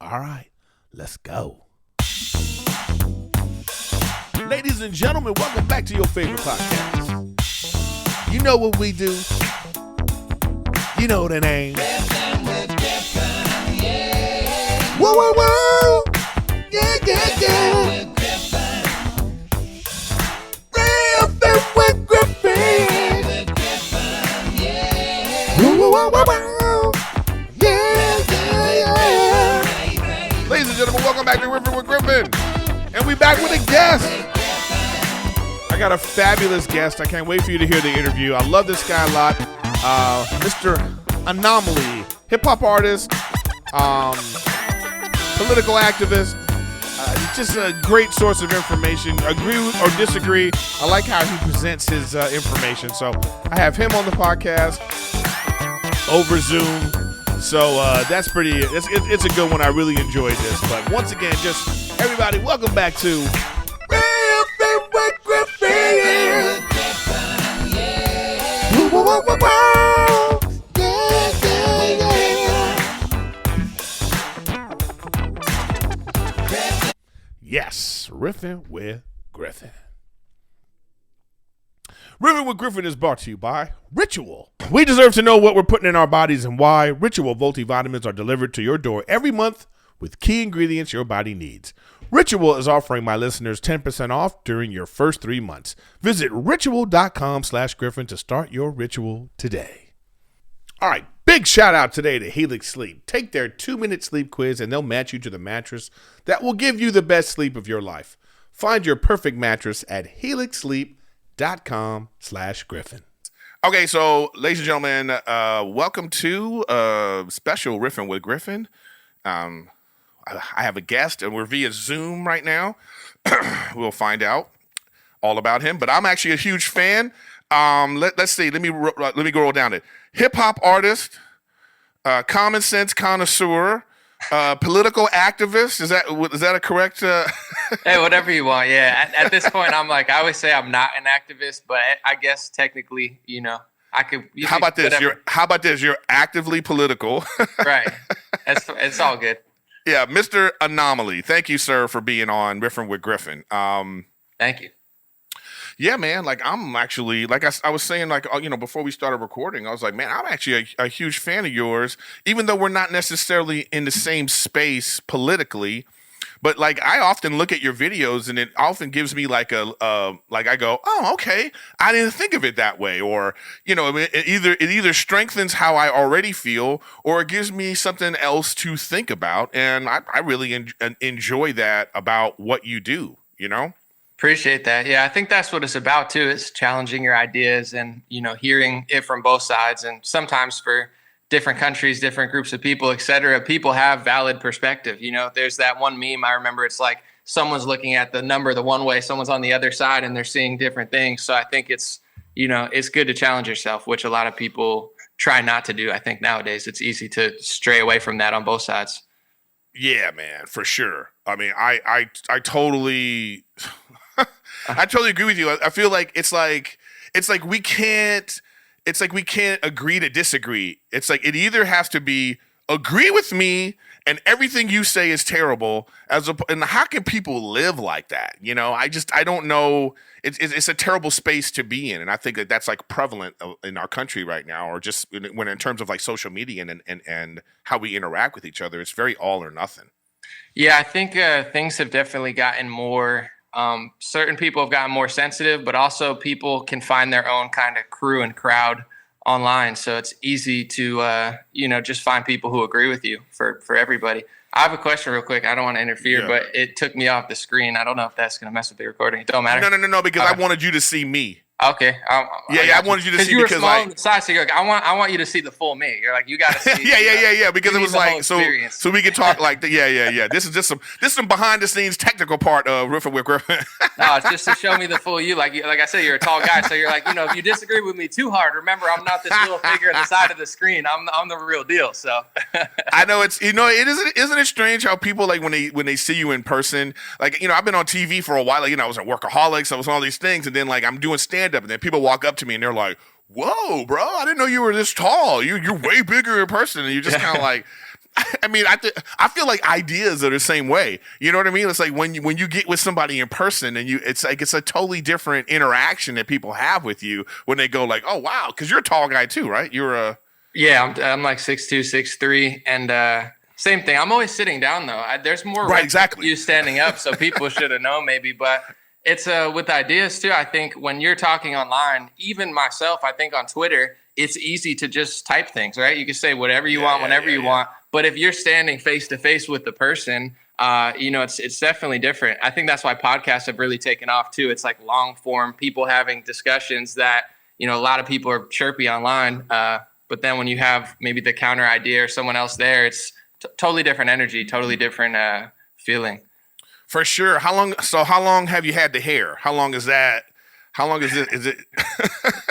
All right, let's go. Ladies and gentlemen, welcome back to your favorite podcast. You know what we do. You know the name. Riffin with Griffin, yeah. Whoa, whoa, whoa. Yeah, yeah, yeah. With Griffin, Riffin with Griffin. with Griffin, yeah. Whoa, whoa, whoa, whoa, whoa. Yeah, yeah, yeah. Ladies and gentlemen, welcome back to Riffin with Griffin. And we back with a guest. I got a fabulous guest. I can't wait for you to hear the interview. I love this guy a lot. Mr. An0maly, hip-hop artist, political activist, just a great source of information. Agree or disagree, I like how he presents his information. So I have him on the podcast over Zoom. So that's pretty, it's a good one. I really enjoyed this. But once again, just everybody, welcome back to Riffin with Griffin. Woo, woo, woo, woo, woo. Yeah, yeah, yeah. Yes, Riffin with Griffin. Riffin with Griffin is brought to you by Ritual. We deserve to know what we're putting in our bodies and why. Ritual multivitamins are delivered to your door every month with key ingredients your body needs. Ritual is offering my listeners 10% off during your first 3 months. Visit ritual.com/Griffin to start your ritual today. All right, big shout out today to Helix Sleep. Take their 2-minute sleep quiz and they'll match you to the mattress that will give you the best sleep of your life. Find your perfect mattress at helixsleep.com/Griffin. Okay, so ladies and gentlemen, welcome to special Riffin with Griffin. I have a guest, and we're via Zoom right now. We'll find out all about him. But I'm actually a huge fan. Let's see. Let me go down it. Hip hop artist, common sense connoisseur, political activist. Is that a correct? Hey, whatever you want. Yeah. At this point, I'm like, I always say I'm not an activist, but I guess technically, I could. How about this? You're actively political. Right. It's all good. Yeah, Mr. An0maly. Thank you, sir, for being on Riffin with Griffin. Thank you. Yeah, man. Like I'm actually, like I was saying, like before we started recording, I was like, man, I'm actually a huge fan of yours, even though we're not necessarily in the same space politically. But like I often look at your videos, and it often gives me like I go, oh, okay, I didn't think of it that way, or it either strengthens how I already feel, or it gives me something else to think about, and I really enjoy that about what you do. Appreciate that. Yeah, I think that's what it's about too, is challenging your ideas and, hearing it from both sides. And sometimes for different countries, different groups of people, et cetera, people have valid perspective. There's that one meme I remember. It's like someone's looking at the number the one way, someone's on the other side, and they're seeing different things. So I think it's good to challenge yourself, which a lot of people try not to do. I think nowadays it's easy to stray away from that on both sides. Yeah, man, for sure. I mean, I totally, I totally agree with you. I feel like it's like we can't agree to disagree. It's like it either has to be agree with me and everything you say is terrible, and how can people live like that? I don't know. It's a terrible space to be in, and I think that's like prevalent in our country right now, or just when in terms of like social media and how we interact with each other. It's very all or nothing. Yeah, I think things have definitely gotten more. Certain people have gotten more sensitive, but also people can find their own kind of crew and crowd online. So it's easy to, just find people who agree with you for everybody. I have a question real quick. I don't want to interfere, but it took me off the screen. I don't know if that's going to mess with the recording. It don't matter. No, because I wanted you to see me. Okay. I wanted you to see you were because small on the side, so you're like, I want you to see the full me. You're like, you got to see. yeah. Because it was like so we could talk like yeah. This is some behind the scenes technical part of Riffin with Griffin. No, it's just to show me the full you. Like I said, you're a tall guy, so you're like, if you disagree with me too hard, remember I'm not this little figure at the side of the screen. I'm the real deal. So I know isn't it strange how people like when they see you in person, like I've been on TV for a while, like I was at Workaholics, I was on all these things, and then like I'm doing stand up, and then people walk up to me and they're like, whoa, bro, I didn't know you were this tall. You're way bigger in person. And you're just kind of like, I mean, I feel like ideas are the same way. You know what I mean? It's like when you get with somebody in person and it's a totally different interaction that people have with you when they go like, oh wow, because you're a tall guy too, right? You're a Yeah, I'm like 6'2", 6'3", and same thing. I'm always sitting down though. There's more Right, exactly. you standing up, so people should have known maybe. But it's with ideas too. I think when you're talking online, even myself, I think on Twitter, it's easy to just type things, right? You can say whatever you want, whenever you want. But if you're standing face to face with the person, it's definitely different. I think that's why podcasts have really taken off too. It's like long form, people having discussions that, a lot of people are chirpy online. But then when you have maybe the counter idea or someone else there, it's totally different energy, totally different feeling. For sure. How long have you had the hair? How long is that? How long is it? Is it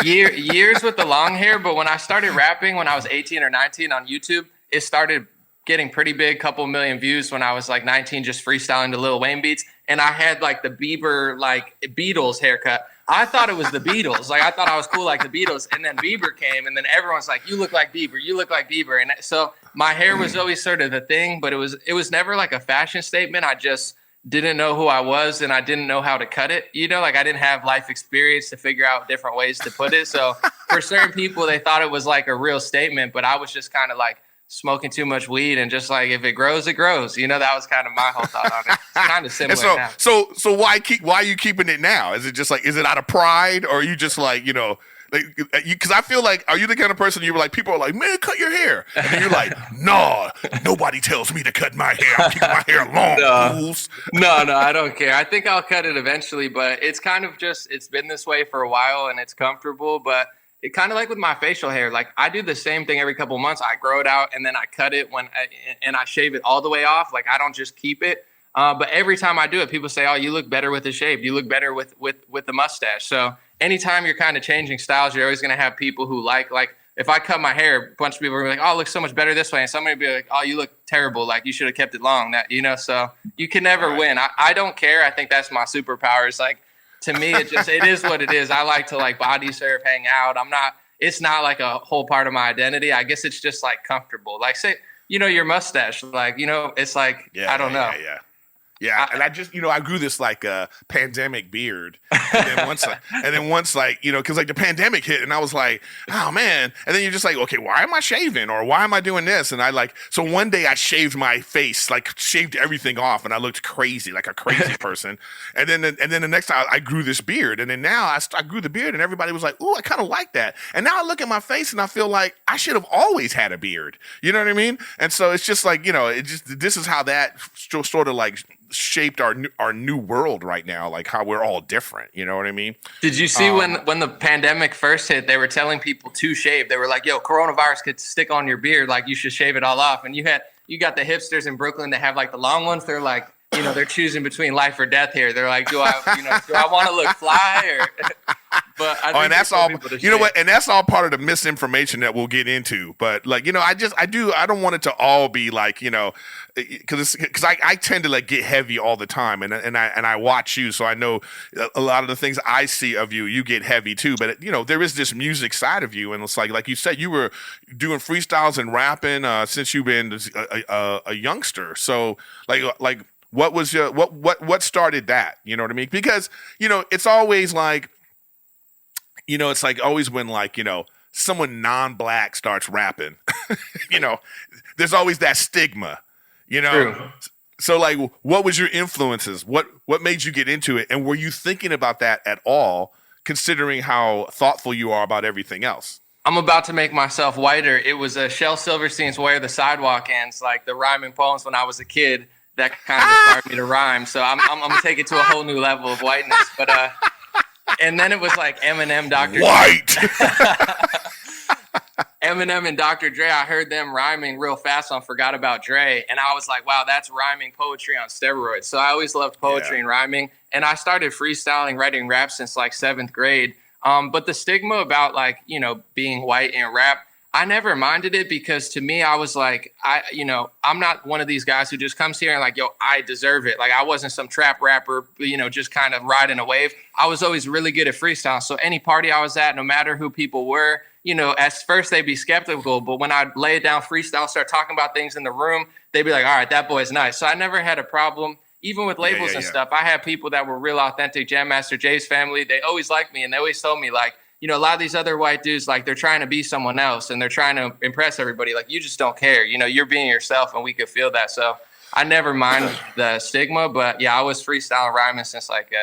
years with the long hair? But when I started rapping when I was 18 or 19 on YouTube, it started getting pretty big, couple million views when I was like 19, just freestyling to Lil Wayne beats. And I had like the Bieber, like Beatles haircut. I thought it was the Beatles. Like I thought I was cool like the Beatles. And then Bieber came and then everyone's like, you look like Bieber, you look like Bieber. And so my hair was always sort of the thing, but it was never like a fashion statement. I just didn't know who I was and I didn't know how to cut it. Like I didn't have life experience to figure out different ways to put it. So for certain people, they thought it was like a real statement, but I was just kind of like smoking too much weed and just like, if it grows, it grows. That was kind of my whole thought on it. It's kind of similar now. So why are you keeping it now? Is it just like, is it out of pride or are you just like, because I feel like, are you the kind of person you're like, people are like, man, cut your hair. And then you're like, no, nobody tells me to cut my hair. I'm keeping my hair long, fools. No, I don't care. I think I'll cut it eventually, but it's kind of just, it's been this way for a while and it's comfortable, but it kind of like with my facial hair, like I do the same thing every couple months. I grow it out and then I cut it and I shave it all the way off. Like I don't just keep it. But every time I do it, people say, oh, you look better with it shaved. You look better with the mustache. So anytime you're kind of changing styles, you're always going to have people who like if I cut my hair, a bunch of people are like, oh, it looks so much better this way. And somebody will be like, oh, you look terrible. Like you should have kept it long. So you can never win. I don't care. I think that's my superpower. It's like, to me, it is what it is. I like to like body surf, hang out. It's not like a whole part of my identity. I guess it's just like comfortable. Like say, your mustache, like, it's like, I don't know. Yeah, and I just, I grew this like pandemic beard, and then once like, because like the pandemic hit, and I was like, oh man, and then you're just like, okay, why am I shaving, or why am I doing this? And so one day I shaved my face, like shaved everything off, and I looked crazy, like a crazy person, and then the next time I grew this beard, and then now I grew the beard, and everybody was like, ooh, I kind of like that, and now I look at my face and I feel like I should have always had a beard, you know what I mean? And so it's just like, this is how that sort of like shaped our new world right now, like how we're all different, you know what I mean? Did you see when the pandemic first hit, they were telling people to shave? They were like, yo, coronavirus could stick on your beard, like you should shave it all off. And you got the hipsters in Brooklyn that have like the long ones. They're like, they're choosing between life or death here. They're like, do I want to look fly or but I think and that's all, what, and that's all part of the misinformation that we'll get into. But like, I don't want it to all be like, because I tend to like get heavy all the time, and I watch you, so I know a lot of the things I see of you get heavy too. But there is this music side of you, and it's like you said, you were doing freestyles and rapping since you've been a youngster. So like what was your what started that? You know what I mean? Because it's always like, it's like always when like someone non-black starts rapping, there's always that stigma. True. So like, what was your influences? What made you get into it? And were you thinking about that at all, considering how thoughtful you are about everything else? I'm about to make myself whiter. It was Shel Silverstein's Where the Sidewalk Ends, like the rhyming poems when I was a kid that kind of inspired me to rhyme. So I'm going to take it to a whole new level of whiteness. But and then it was like Eminem, Dr. White. Eminem and Dr. Dre, I heard them rhyming real fast on Forgot About Dre. And I was like, wow, that's rhyming poetry on steroids. So I always loved poetry and rhyming. And I started freestyling, writing rap since like 7th grade. But the stigma about like, being white in rap, I never minded it because to me, I was like, I'm not one of these guys who just comes here and like, yo, I deserve it. Like I wasn't some trap rapper, just kind of riding a wave. I was always really good at freestyle. So any party I was at, no matter who people were, at first they'd be skeptical, but when I lay it down freestyle, start talking about things in the room, they'd be like, all right, that boy's nice. So I never had a problem. Even with labels and stuff, I had people that were real authentic. Jam Master Jay's family, they always liked me and they always told me like, a lot of these other white dudes, like they're trying to be someone else and they're trying to impress everybody. Like you just don't care, you're being yourself and we could feel that. So I never mind the stigma, but yeah, I was freestyle rhyming since like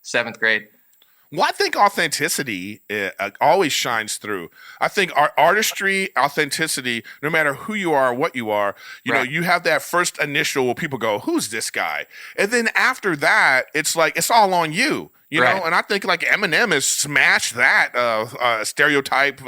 7th grade. Well, I think authenticity always shines through. I think our artistry, authenticity, no matter who you are, what you are, you know, you have that first initial where people go, who's this guy? And then after that, it's like, it's all on you. You know, and I think like Eminem has smashed that stereotype,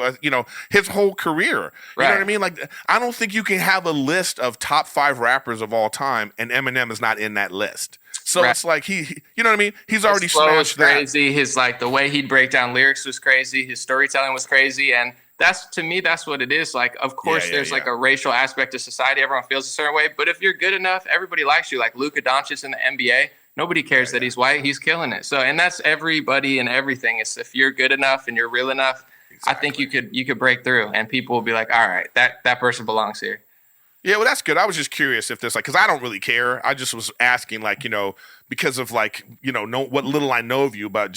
his whole career. You know what I mean? Like, I don't think you can have a list of top 5 rappers of all time and Eminem is not in that list. So it's like you know what I mean? He's already smashed that. Crazy. His like the way he'd break down lyrics was crazy. His storytelling was crazy. And that's, to me, that's what it is. Like, of course, there's like a racial aspect to society. Everyone feels a certain way. But if you're good enough, everybody likes you. Like Luka Doncic in the NBA. Nobody cares that he's white. He's killing it. So, and that's everybody and everything. It's if you're good enough and you're real enough, I think you could break through and people will be like, all right, that person belongs here. Yeah, well, that's good. I was just curious if there's like, because I don't really care. I just was asking, like, because of like, know what little I know of you, but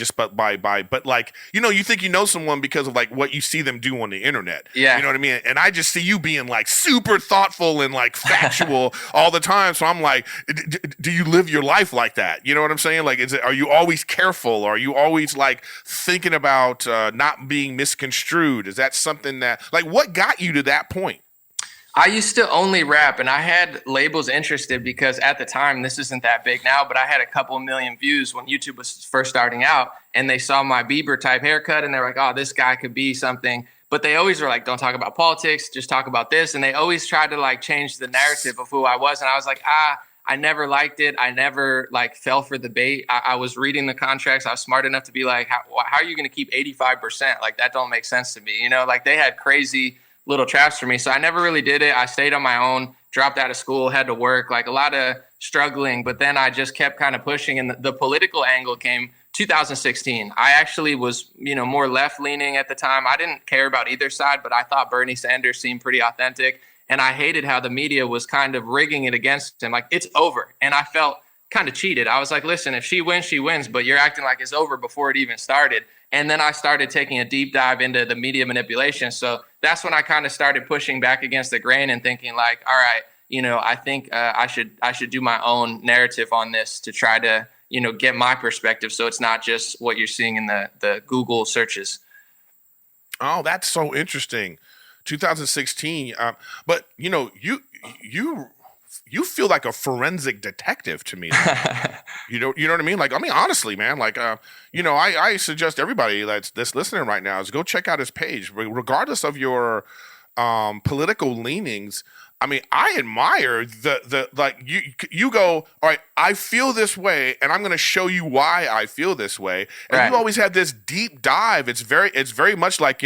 like, you think you know someone because of like what you see them do on the internet. Yeah. You know what I mean? And I just see you being like super thoughtful and like factual all the time. So I'm like, do you live your life like that? You know what I'm saying? Like, are you always careful? Are you always like thinking about not being misconstrued? Is that something that, like, what got you to that point? I used to only rap and I had labels interested because at the time, this isn't that big now, but I had a couple million views when YouTube was first starting out and they saw my Bieber type haircut and they're like, oh, this guy could be something. But they always were like, don't talk about politics, just talk about this. And they always tried to like change the narrative of who I was. And I was like, I never liked it. I never like fell for the bait. I was reading the contracts. I was smart enough to be like, how are you going to keep 85%? Like that don't make sense to me. Like they had crazy little traps for me. So I never really did it. I stayed on my own, dropped out of school, had to work, like a lot of struggling. But then I just kept kind of pushing. And the political angle came 2016. I actually was, more left leaning at the time. I didn't care about either side, but I thought Bernie Sanders seemed pretty authentic. And I hated how the media was kind of rigging it against him. Like, it's over. And I felt kind of cheated. I was like, listen, if she wins, she wins, but you're acting like it's over before it even started. And then I started taking a deep dive into the media manipulation. So that's when I kind of started pushing back against the grain and thinking like, all right, I think I should do my own narrative on this to try to, get my perspective. So it's not just what you're seeing in the Google searches. Oh, that's so interesting. 2016. But you feel like a forensic detective to me. You know what I mean? Like, I mean, honestly, man, like, I suggest everybody that's listening right now is go check out his page, regardless of your political leanings. I mean, I admire the like you go, all right, I feel this way and I'm going to show you why I feel this way. And you always have this deep dive. It's very much like,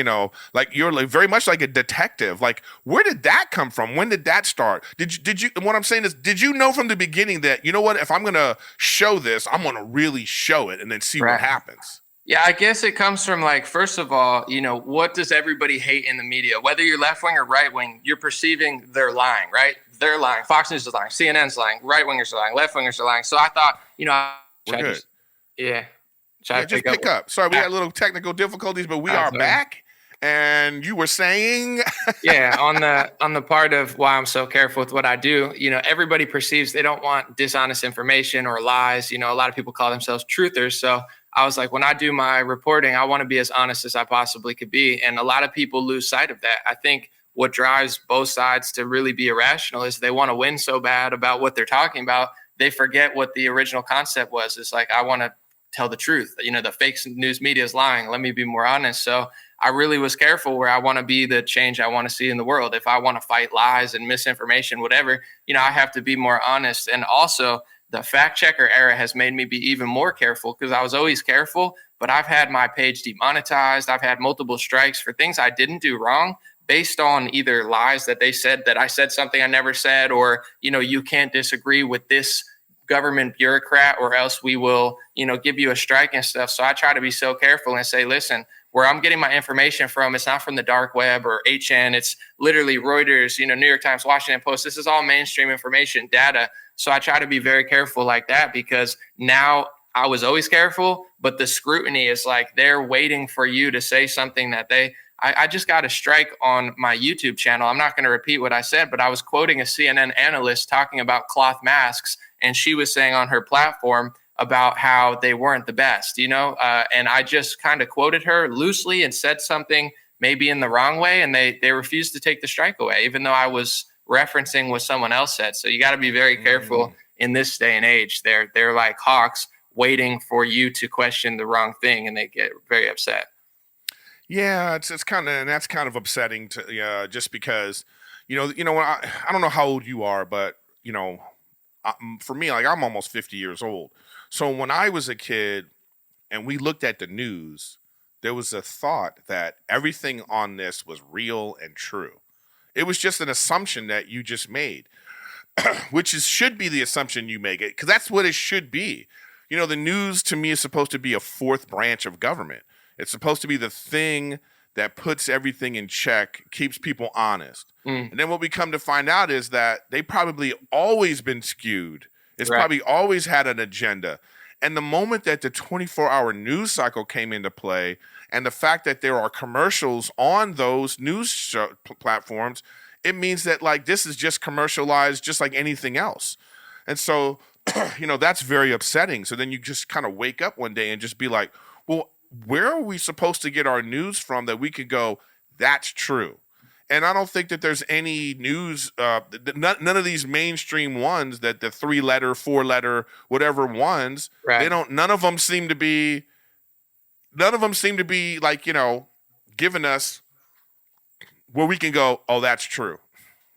like you're like very much like a detective. Like, where did that come from? When did that start? Did you, what I'm saying is, did you know from the beginning that, you know what, if I'm going to show this, I'm going to really show it and then see what happens? Yeah, I guess it comes from like, first of all, what does everybody hate in the media? Whether you're left wing or right wing, you're perceiving they're lying, right? They're lying. Fox News is lying. CNN's lying. Right wingers are lying. Left wingers are lying. So I thought, we're good. Just pick up. Sorry, we had a little technical difficulties, but we are back. And you were saying, on the part of why I'm so careful with what I do, everybody perceives they don't want dishonest information or lies. A lot of people call themselves truthers. So I was like, when I do my reporting, I want to be as honest as I possibly could be. And a lot of people lose sight of that. I think what drives both sides to really be irrational is they want to win so bad about what they're talking about. They forget what the original concept was. It's like, I want to tell the truth. The fake news media is lying. Let me be more honest. So I really was careful where I want to be the change I want to see in the world. If I want to fight lies and misinformation, whatever, I have to be more honest. And also, the fact checker era has made me be even more careful because I was always careful, but I've had my page demonetized. I've had multiple strikes for things I didn't do wrong based on either lies that they said that I said something I never said, or, you can't disagree with this government bureaucrat or else we will, give you a strike and stuff. So I try to be so careful and say, listen, where I'm getting my information from, it's not from the dark web or HN. It's literally Reuters, New York Times, Washington Post. This is all mainstream information, data. So I try to be very careful like that, because now I was always careful, but the scrutiny is like they're waiting for you to say something that I just got a strike on my YouTube channel. I'm not going to repeat what I said, but I was quoting a CNN analyst talking about cloth masks, and she was saying on her platform about how they weren't the best, and I just kind of quoted her loosely and said something maybe in the wrong way, and they refused to take the strike away, even though I was referencing what someone else said. So you got to be very careful in this day and age. They're like hawks waiting for you to question the wrong thing, and they get very upset. Yeah, it's kind of, and that's kind of upsetting to just because, I don't know how old you are, but for me, like I'm almost 50 years old. So when I was a kid and we looked at the news, there was a thought that everything on this was real and true. It was just an assumption that you just made, which should be the assumption you make it, because that's what it should be. The news to me is supposed to be a fourth branch of government. It's supposed to be the thing that puts everything in check, keeps people honest. And then what we come to find out is that they probably always been skewed. It's probably always had an agenda. And the moment that the 24-hour news cycle came into play, and the fact that there are commercials on those news platforms, it means that like this is just commercialized just like anything else. And so, that's very upsetting. So then you just kind of wake up one day and just be like, well, where are we supposed to get our news from that we could go, that's true? And I don't think that there's any news, none of these mainstream ones that the 3-letter, 4-letter, whatever ones, none of them seem to be like, giving us where we can go, oh, that's true.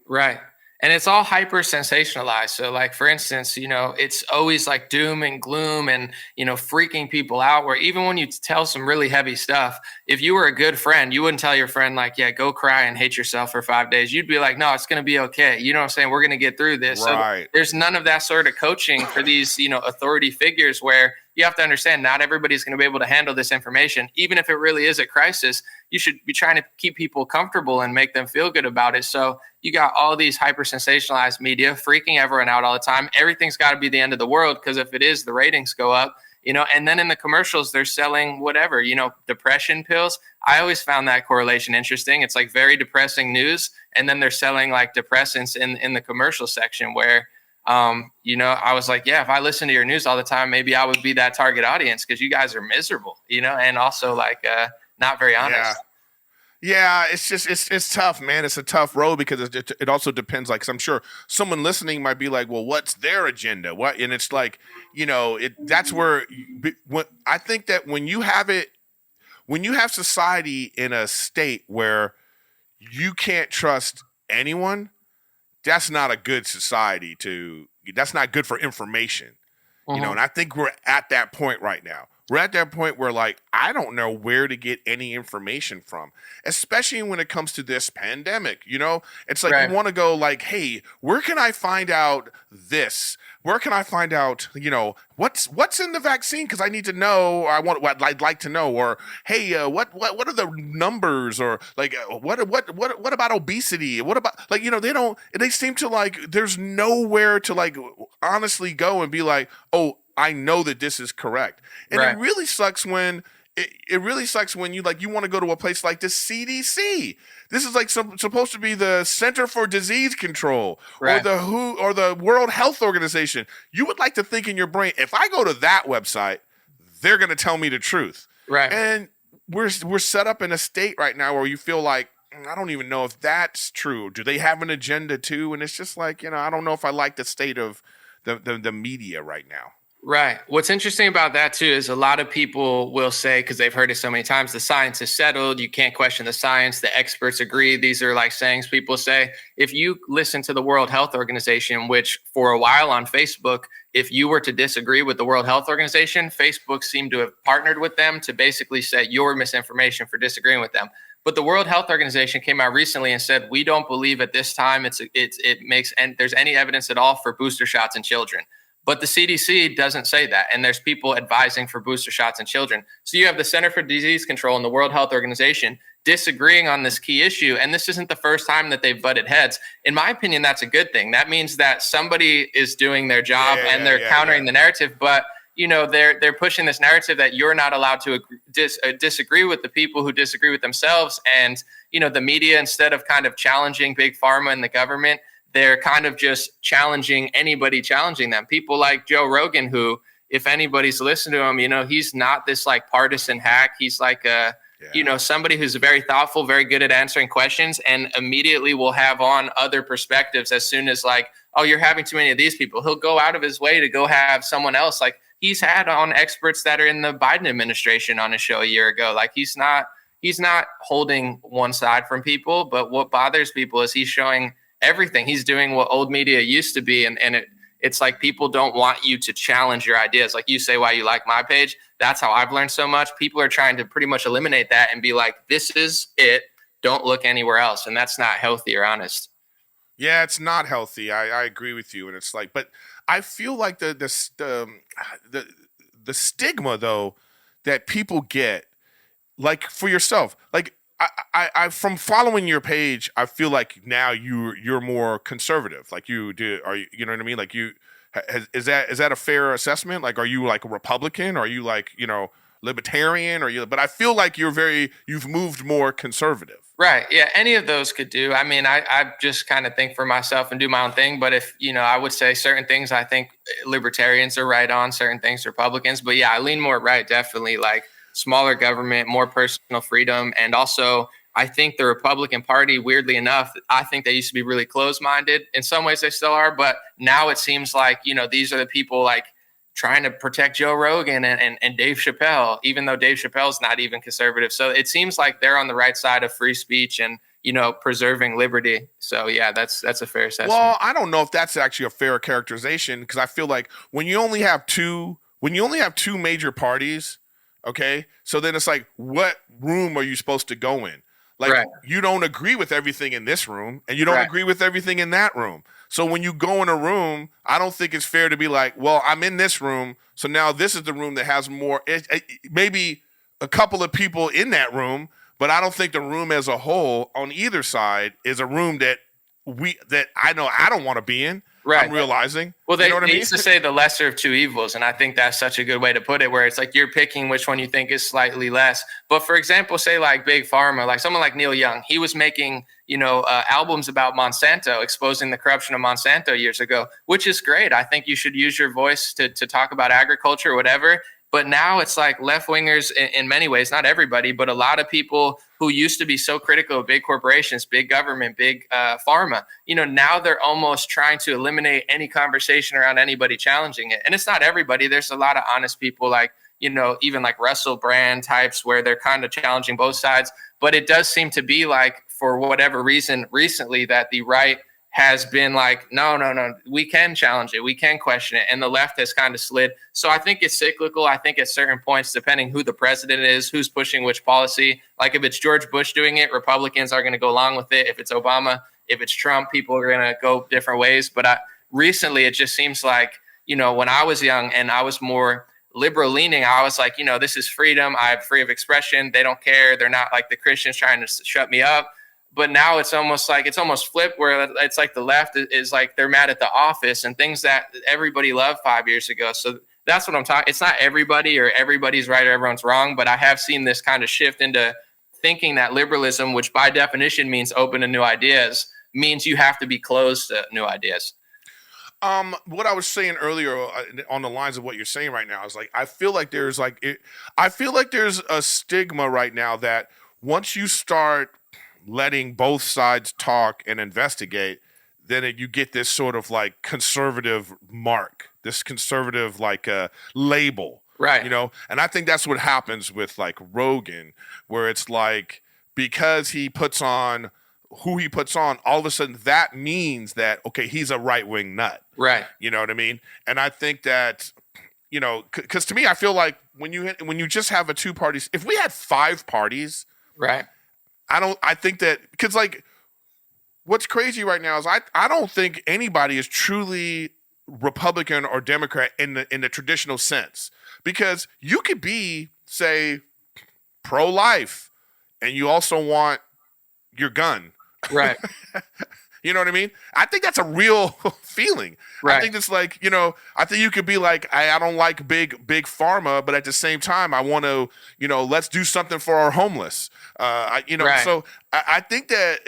Right. And it's all hyper sensationalized. So like, for instance, it's always like doom and gloom and, freaking people out, where even when you tell some really heavy stuff, if you were a good friend, you wouldn't tell your friend like, yeah, go cry and hate yourself for 5 days. You'd be like, no, it's going to be okay. You know what I'm saying? We're going to get through this. Right. So there's none of that sort of coaching for these, authority figures, where you have to understand not everybody's going to be able to handle this information. Even if it really is a crisis, you should be trying to keep people comfortable and make them feel good about it. So you got all these hyper sensationalized media freaking everyone out all the time. Everything's got to be the end of the world, because if it is, the ratings go up, and then in the commercials, they're selling whatever, depression pills. I always found that correlation interesting. It's like very depressing news. And then they're selling like depressants in the commercial section, where I was like, yeah, if I listen to your news all the time, maybe I would be that target audience, because you guys are miserable, and also like not very honest. Yeah, it's just it's tough, man. It's a tough road, because it also depends. Like, 'cause I'm sure someone listening might be like, well, what's their agenda? What? And it's like, that's where I think that when you have society in a state where you can't trust anyone, that's not a good society that's not good for information, and I think we're at that point right now. We're at that point where, like, I don't know where to get any information from, especially when it comes to this pandemic. It's like you want to go like, hey, where can I find out this? Where can I find out, what's in the vaccine? Because I need to know. What I'd like to know. Or hey, what are the numbers? Or like, what about obesity? What about like, they seem to like, there's nowhere to like honestly go and be like, oh, I know that this is correct. And it really sucks when it really sucks when you want to go to a place like the CDC. This is like supposed to be the Center for Disease Control, or the WHO, or the World Health Organization. You would like to think in your brain, if I go to that website, they're going to tell me the truth. Right. And we're set up in a state right now where you feel like, I don't even know if that's true. Do they have an agenda too? And it's just like, I don't know if I like the state of the media right now. Right. What's interesting about that too is a lot of people will say, because they've heard it so many times, the science is settled. You can't question the science. The experts agree. These are like sayings people say. If you listen to the World Health Organization, which for a while on Facebook, if you were to disagree with the World Health Organization, Facebook seemed to have partnered with them to basically say you're misinformation for disagreeing with them. But the World Health Organization came out recently and said, we don't believe at this time there's any evidence at all for booster shots in children. But the CDC doesn't say that. And there's people advising for booster shots in children. So you have the Center for Disease Control and the World Health Organization disagreeing on this key issue. And this isn't the first time that they've butted heads. In my opinion, that's a good thing. That means that somebody is doing their job and they're countering the narrative. But they're pushing this narrative that you're not allowed to disagree with the people who disagree with themselves. And, the media, instead of kind of challenging big pharma and the government, they're kind of just challenging anybody challenging them. People like Joe Rogan, who, if anybody's listened to him, he's not this like partisan hack. He's like somebody who's very thoughtful, very good at answering questions, and immediately will have on other perspectives as soon as like, oh, you're having too many of these people. He'll go out of his way to go have someone else. Like, he's had on experts that are in the Biden administration on his show a year ago. Like, he's not holding one side from people, but what bothers people is he's showing everything. He's doing what old media used to be. And it's like, people don't want you to challenge your ideas. Like, you say why you like my page. That's how I've learned so much. People are trying to pretty much eliminate that and be like, this is it. Don't look anywhere else. And that's not healthy or honest. Yeah, it's not healthy. I agree with you. And it's like, but I feel like the stigma though that people get, like for yourself, like I from following your page, I feel like now you're more conservative. Like you know what I mean? Like is that a fair assessment? Like, are you like a Republican? Are you like, libertarian? But I feel like you've moved more conservative. Right. Yeah. Any of those could do. I mean, I just kind of think for myself and do my own thing. But if, I would say certain things, I think libertarians are right on, certain things Republicans. But yeah, I lean more right, definitely, like smaller government, more personal freedom. And also, I think the Republican Party, weirdly enough, I think they used to be really closed-minded. In some ways they still are. But now it seems like, these are the people like trying to protect Joe Rogan and Dave Chappelle, even though Dave Chappelle's not even conservative. So it seems like they're on the right side of free speech and, preserving liberty. So yeah, that's a fair assessment. Well, I don't know if that's actually a fair characterization, because I feel like when you only have two major parties, okay, so then it's like, what room are you supposed to go in? Like, right. You don't agree with everything in this room, and you don't agree with everything in that room. So when you go in a room, I don't think it's fair to be like, well, I'm in this room, so now this is the room that has more, maybe a couple of people in that room, but I don't think the room as a whole on either side is a room that I know I don't want to be in. Right. I'm realizing. Well, they used to say the lesser of two evils, and I think that's such a good way to put it, where it's like you're picking which one you think is slightly less. But for example, say like Big Pharma, like someone like Neil Young, he was making, albums about Monsanto, exposing the corruption of Monsanto years ago, which is great. I think you should use your voice to talk about agriculture or whatever. But now it's like left-wingers in many ways, not everybody, but a lot of people who used to be so critical of big corporations, big government, big pharma, now they're almost trying to eliminate any conversation around anybody challenging it. And it's not everybody. There's a lot of honest people like, even like Russell Brand types where they're kind of challenging both sides. But it does seem to be like, for whatever reason recently, that the right has been like, no, we can challenge it. We can question it. And the left has kind of slid. So I think it's cyclical. I think at certain points, depending who the president is, who's pushing which policy, like if it's George Bush doing it, Republicans are going to go along with it. If it's Obama, if it's Trump, people are going to go different ways. But recently, it just seems like, when I was young and I was more liberal leaning, I was like, this is freedom. I'm free of expression. They don't care. They're not like the Christians trying to shut me up. But now it's almost flipped, where it's like the left is like they're mad at The Office and things that everybody loved 5 years ago. So that's what I'm talking. It's not everybody or everybody's right or everyone's wrong, but I have seen this kind of shift into thinking that liberalism, which by definition means open to new ideas, means you have to be closed to new ideas. What I was saying earlier on the lines of what you're saying right now is like, I feel like there's a stigma right now that once you start letting both sides talk and investigate, then you get this sort of like conservative mark, this conservative like label, right? And I think that's what happens with like Rogan, where it's like, because he puts on who he puts on, all of a sudden that means that, okay, he's a right-wing nut, right? You know what I mean? And I think that, because to me, I feel like when you just have a two parties, if we had five parties, right, I think that because like what's crazy right now is I don't think anybody is truly Republican or Democrat in the traditional sense because you could be say pro life and you also want your gun. Right. You know what I mean? I think that's a real feeling. Right. I think it's like, I think you could be like, I don't like big pharma, but at the same time, I want to, let's do something for our homeless. Right. So I think that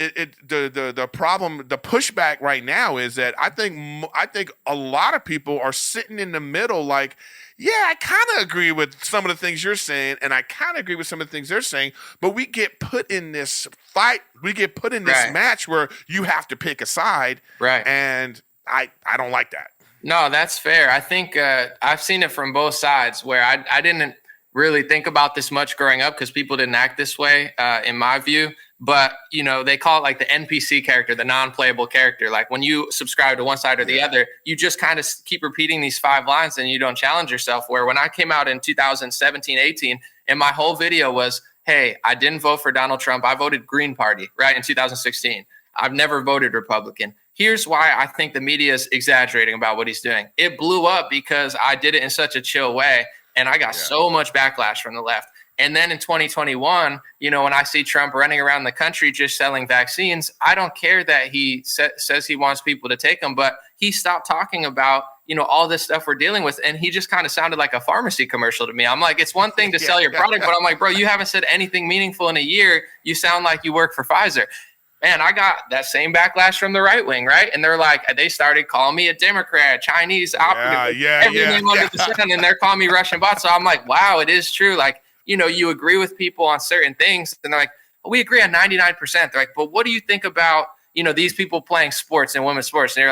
the problem, the pushback right now is that I think a lot of people are sitting in the middle, like, yeah, I kind of agree with some of the things you're saying, and I kind of agree with some of the things they're saying, but we get put in this fight, we get put in this match where you have to pick a side, right? And I don't like that. No, that's fair. I think I've seen it from both sides where I didn't really think about this much growing up because people didn't act this way, in my view. But, they call it like the NPC character, the non-playable character. Like when you subscribe to one side or the other, you just kind of keep repeating these 5 lines and you don't challenge yourself. Where when I came out in 2017, 18, and my whole video was, hey, I didn't vote for Donald Trump. I voted Green Party, right, in 2016. I've never voted Republican. Here's why I think the media is exaggerating about what he's doing. It blew up because I did it in such a chill way, and I got so much backlash from the left. And then in 2021, when I see Trump running around the country just selling vaccines, I don't care that he says he wants people to take them, but he stopped talking about, all this stuff we're dealing with. And he just kind of sounded like a pharmacy commercial to me. I'm like, it's one thing to sell your product, but I'm like, bro, you haven't said anything meaningful in a year. You sound like you work for Pfizer. Man, I got that same backlash from the right wing, right? And they're like, they started calling me a Democrat, Chinese operative, everything under the sun, and they're calling me Russian bot. So I'm like, wow, it is true. Like, you agree with people on certain things, and they're like, we agree on 99%. They're like, but what do you think about, these people playing sports and women's sports? And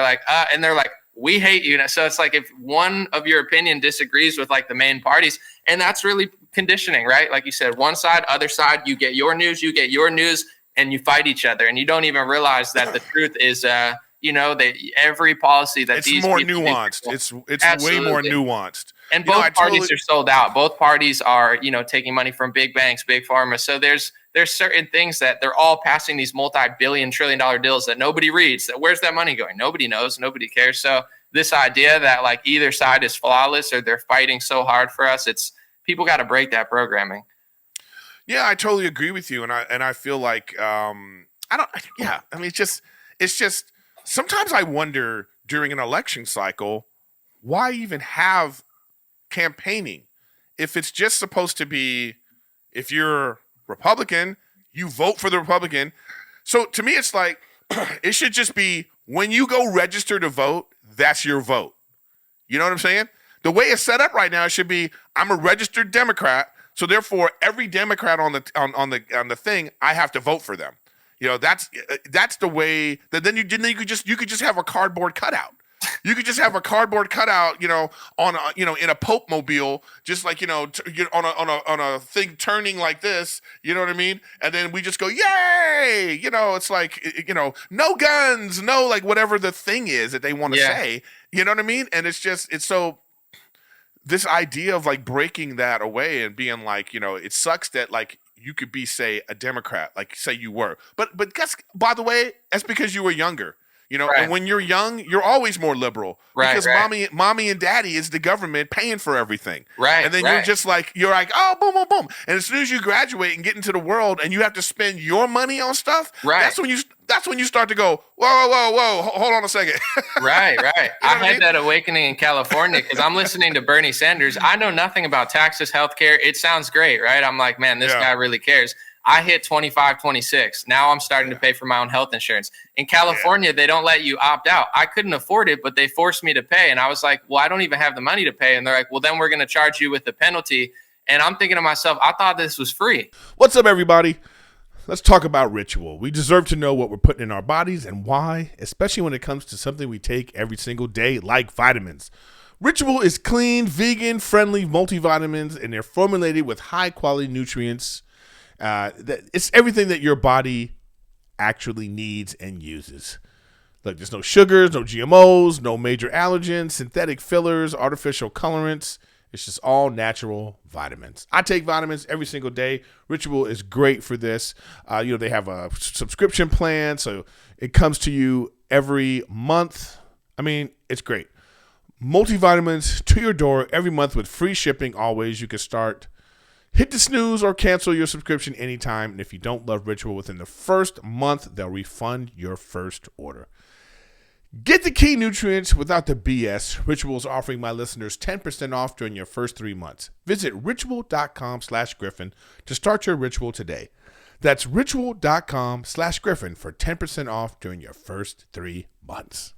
they're like, we hate you. So it's like if one of your opinion disagrees with like the main parties, and that's really conditioning, right? Like you said, one side, other side, you get your news, and you fight each other, and you don't even realize that the truth is, that every policy that it's more nuanced. It's way more nuanced. And both parties are sold out. Both parties are, taking money from big banks, big pharma. So there's certain things that they're all passing these multi-billion, trillion-dollar deals that nobody reads. That where's that money going? Nobody knows. Nobody cares. So this idea that like either side is flawless or they're fighting so hard for us, it's people got to break that programming. Yeah, I totally agree with you, and I feel like it's just sometimes I wonder during an election cycle why even have campaigning if it's just supposed to be if you're Republican, you vote for the Republican. So to me, it's like it should just be when you go register to vote, that's your vote. You know what I'm saying? The way it's set up right now, it should be I'm a registered Democrat. So therefore, every Democrat on the thing, I have to vote for them. That's the way. Then you could just have a cardboard cutout. You could just have a cardboard cutout, on in a Pope mobile, just like on a thing turning like this. You know what I mean? And then we just go, yay! It's like no guns, no like whatever the thing is that they want to say. You know what I mean? And it's so. This idea of like breaking that away and being like, it sucks that like you could be, say, a Democrat, like say you were, but guess, by the way, that's because you were younger, and when you're young, you're always more liberal because mommy and daddy is the government paying for everything. Right. And then you're like, oh, boom, boom, boom. And as soon as you graduate and get into the world and you have to spend your money on stuff, that's when you start to go, whoa, hold on a second. Right. I had that awakening in California because I'm listening to Bernie Sanders. I know nothing about taxes, healthcare. It sounds great, right? I'm like, man, this guy really cares. I hit 25, 26. Now I'm starting to pay for my own health insurance. In California, they don't let you opt out. I couldn't afford it, but they forced me to pay. And I was like, well, I don't even have the money to pay. And they're like, well, then we're going to charge you with the penalty. And I'm thinking to myself, I thought this was free. What's up, everybody? Let's talk about ritual. We deserve to know what we're putting in our bodies and why, especially when it comes to something we take every single day, like vitamins. Ritual is clean, vegan, friendly multivitamins, and they're formulated with high-quality nutrients. It's everything that your body actually needs and uses. Look, there's no sugars, no GMOs, no major allergens, synthetic fillers, artificial colorants. It's just all natural vitamins. I take vitamins every single day. Ritual is great for this. They have a subscription plan, so it comes to you every month. I mean, it's great. Multivitamins to your door every month with free shipping always. You can hit the snooze or cancel your subscription anytime. And if you don't love Ritual within the first month, they'll refund your first order. Get the key nutrients without the BS. Ritual is offering my listeners 10% off during your first 3 months. Visit ritual.com/Griffin to start your Ritual today. That's ritual.com/Griffin for 10% off during your first 3 months.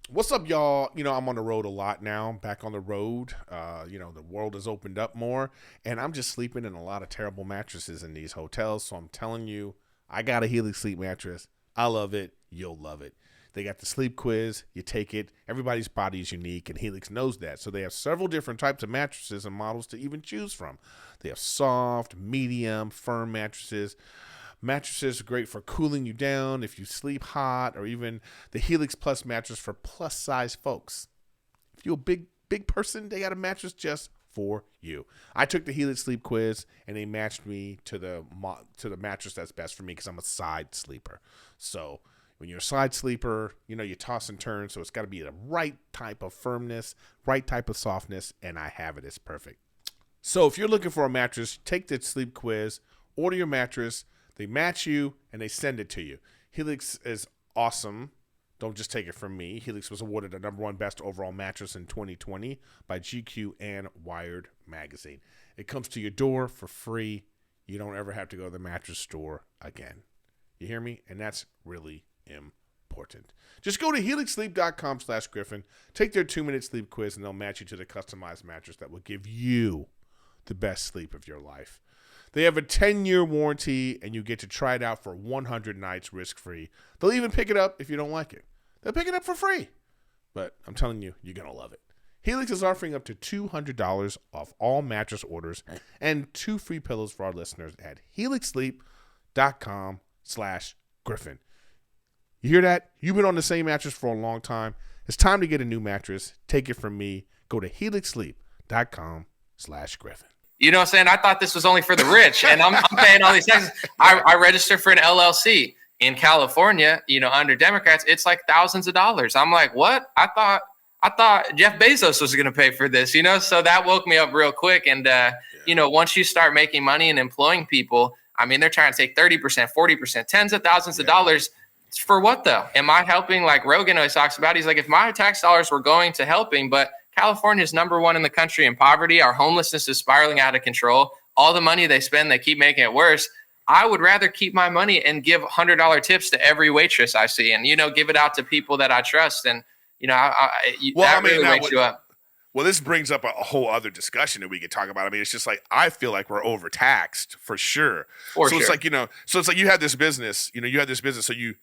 What's up, y'all? I'm on the road a lot now. I'm back on the road. The world has opened up more, and I'm just sleeping in a lot of terrible mattresses in these hotels. So I'm telling you, I got a Helix Sleep mattress. I love it. You'll love it. They got the sleep quiz. You take it. Everybody's body is unique, and Helix knows that. So they have several different types of mattresses and models to even choose from. They have soft, medium, firm mattresses. Mattresses are great for cooling you down if you sleep hot, or even the Helix Plus mattress for plus size folks. If you're a big person, they got a mattress just for you. I took the Helix Sleep quiz, and they matched me to the mattress that's best for me because I'm a side sleeper. So when you're a side sleeper, you toss and turn, so it's got to be the right type of firmness, right type of softness, and I have it. It's perfect. So if you're looking for a mattress, take the sleep quiz, order your mattress. They match you, and they send it to you. Helix is awesome. Don't just take it from me. Helix was awarded the #1 best overall mattress in 2020 by GQ and Wired magazine. It comes to your door for free. You don't ever have to go to the mattress store again. You hear me? And that's really important. Just go to helixsleep.com/Griffin. Take their 2-minute sleep quiz, and they'll match you to the customized mattress that will give you the best sleep of your life. They have a 10-year warranty, and you get to try it out for 100 nights risk-free. They'll even pick it up if you don't like it. They'll pick it up for free. But I'm telling you, you're going to love it. Helix is offering up to $200 off all mattress orders and 2 free pillows for our listeners at helixsleep.com/Griffin. You hear that? You've been on the same mattress for a long time. It's time to get a new mattress. Take it from me. Go to helixsleep.com/Griffin. You know what I'm saying? I thought this was only for the rich, and I'm paying all these taxes. I registered for an LLC in California, under Democrats, it's like thousands of dollars. I'm like, what? I thought Jeff Bezos was going to pay for this, so that woke me up real quick. And, once you start making money and employing people, I mean, they're trying to take 30%, 40%, tens of thousands of dollars. For what though? Am I helping? Like Rogan always talks about, he's like, if my tax dollars were going to helping, but California is #1 in the country in poverty. Our homelessness is spiraling out of control. All the money they spend, they keep making it worse. I would rather keep my money and give $100 tips to every waitress I see, and give it out to people that I trust. And really wakes you up. Well, this brings up a whole other discussion that we could talk about. I mean, it's just like I feel like we're overtaxed for sure. It's like you have this business. So you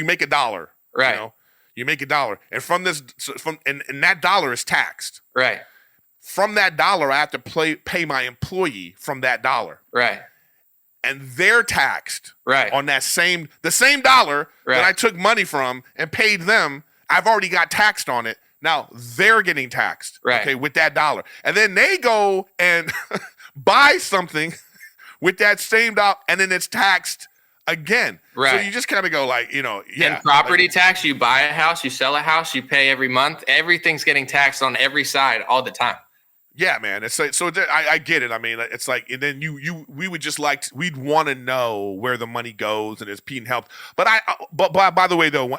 make $1, right? You make $1, and and that dollar is taxed. Right. From that dollar, I have to pay my employee from that dollar. Right. And they're taxed. Right. On the same dollar that I took money from and paid them. I've already got taxed on it. Now they're getting taxed. Right. Okay, with that dollar, and then they go and buy something with that same dollar, and then it's taxed again. Right. So you just kind of go like, And property tax, you buy a house, you sell a house, you pay every month. Everything's getting taxed on every side all the time. Yeah, man. It's like, so I get it. I mean, it's like, and then we would just we'd want to know where the money goes and it's being helped. But by the way, though,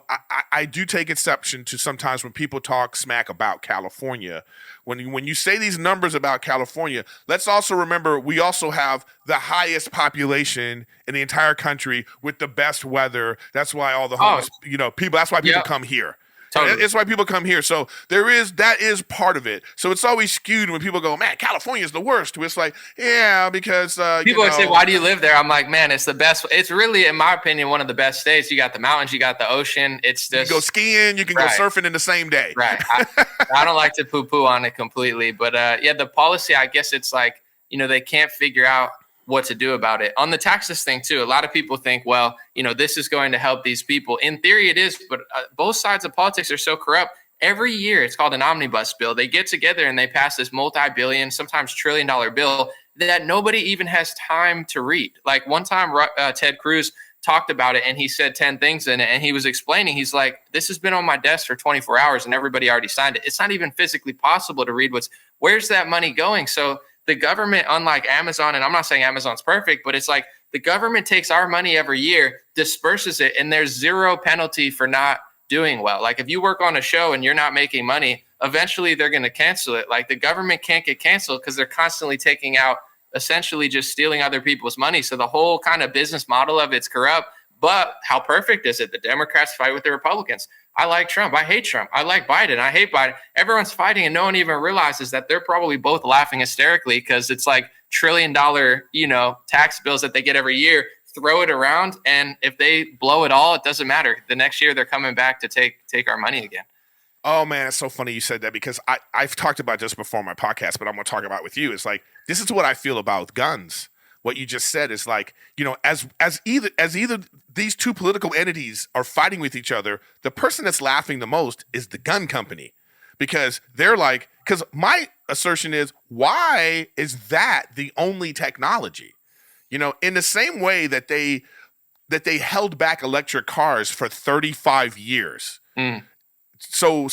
I do take exception to sometimes when people talk smack about California. When you say these numbers about California, let's also remember we also have the highest population in the entire country with the best weather. That's why all the homeless, people. That's why people come here. Totally. It's why people come here. So that is part of it. So it's always skewed when people go, man, California is the worst. It's like, yeah, because people would say, why do you live there? I'm like, man, it's the best. It's really, in my opinion, one of the best states. You got the mountains, you got the ocean. It's just, you can go skiing, you can go surfing in the same day. Right. I don't like to poo-poo on it completely, but the policy, I guess it's like, they can't figure out what to do about it. On the taxes thing too, a lot of people think, well, this is going to help these people. In theory it is, but both sides of politics are so corrupt. every year. It's called an omnibus bill. They get together and they pass this multi-billion, sometimes $1 trillion bill that nobody even has time to read. Like one time, Ted Cruz talked about it and he said 10 things in it, and he was explaining, he's like, this has been on my desk for 24 hours and everybody already signed it. It's not even physically possible to read where's that money going? So the government, unlike Amazon, and I'm not saying Amazon's perfect, but it's like the government takes our money every year, disperses it, and there's zero penalty for not doing well. Like if you work on a show and you're not making money, eventually they're going to cancel it. Like the government can't get canceled because they're constantly taking out, essentially just stealing other people's money. So the whole kind of business model of it's corrupt. But how perfect is it? The Democrats fight with the Republicans. I like Trump. I hate Trump. I like Biden. I hate Biden. Everyone's fighting and no one even realizes that they're probably both laughing hysterically because it's like $1 trillion, tax bills that they get every year. Throw it around, and if they blow it all, it doesn't matter. The next year they're coming back to take our money again. Oh man, it's so funny you said that because I've talked about this before on my podcast, but I'm going to talk about it with you. It's like, this is what I feel about guns. What you just said is like, as either these two political entities are fighting with each other, the person that's laughing the most is the gun company, because they're like, because my assertion is, why is that the only technology? In the same way that they held back electric cars for 35 years. Mm. So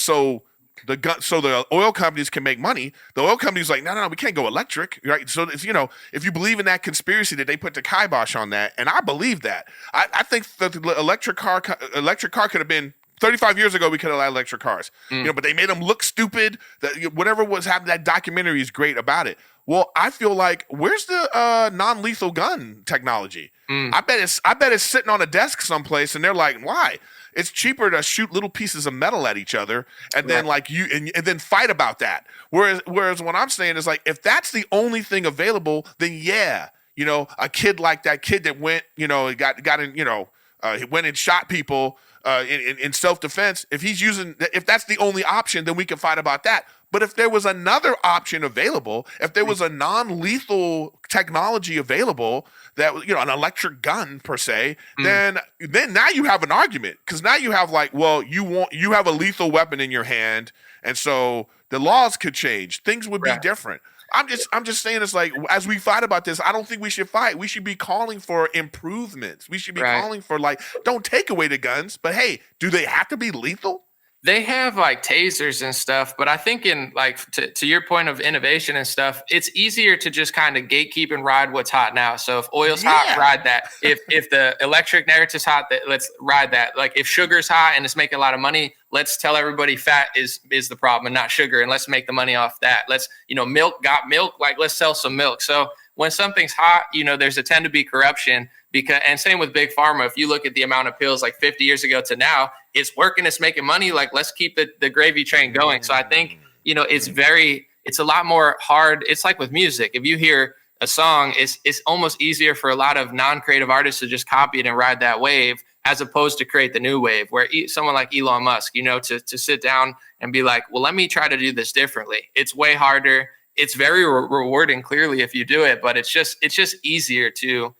the oil companies can make money. The oil companies like, no, we can't go electric, right? So it's, if you believe in that conspiracy that they put the kibosh on that, and I believe that, I think that the electric car could have been 35 years ago. We could have had electric cars, but they made them look stupid. That whatever was happening, that documentary is great about it. Well, I feel like, where's the non-lethal gun technology? I bet it's sitting on a desk someplace, and they're like, why? It's cheaper to shoot little pieces of metal at each other and then and then fight about that. Whereas what I'm saying is like, if that's the only thing available, then yeah, a kid like that kid that went, got in, he went and shot people in self-defense. If that's the only option, then we can fight about that. But if there was another option available, if there was a non-lethal technology available, that an electric gun per se, then now you have an argument, because now you have like, well, you have a lethal weapon in your hand, and so the laws could change. Things would be different. I'm just saying, it's like, as we fight about this, I don't think we should fight. We should be calling for improvements. We should be calling for, like, don't take away the guns, but hey, do they have to be lethal? They have like tasers and stuff, but I think in like to your point of innovation and stuff, it's easier to just kind of gatekeep and ride what's hot now. So if oil's hot, ride that. If the electric narrative's hot, let's ride that. Like if sugar's hot and it's making a lot of money, let's tell everybody fat is the problem and not sugar, and let's make the money off that. Let's, milk got milk, like let's sell some milk. So when something's hot, there's a tend to be corruption. And same with big pharma. If you look at the amount of pills like 50 years ago to now, it's working, it's making money. Like, let's keep the gravy train going. So I think, it's a lot more hard. It's like with music. If you hear a song, it's almost easier for a lot of non-creative artists to just copy it and ride that wave, as opposed to create the new wave, where someone like Elon Musk, to sit down and be like, well, let me try to do this differently. It's way harder. It's very rewarding, clearly, if you do it, but it's just easier to,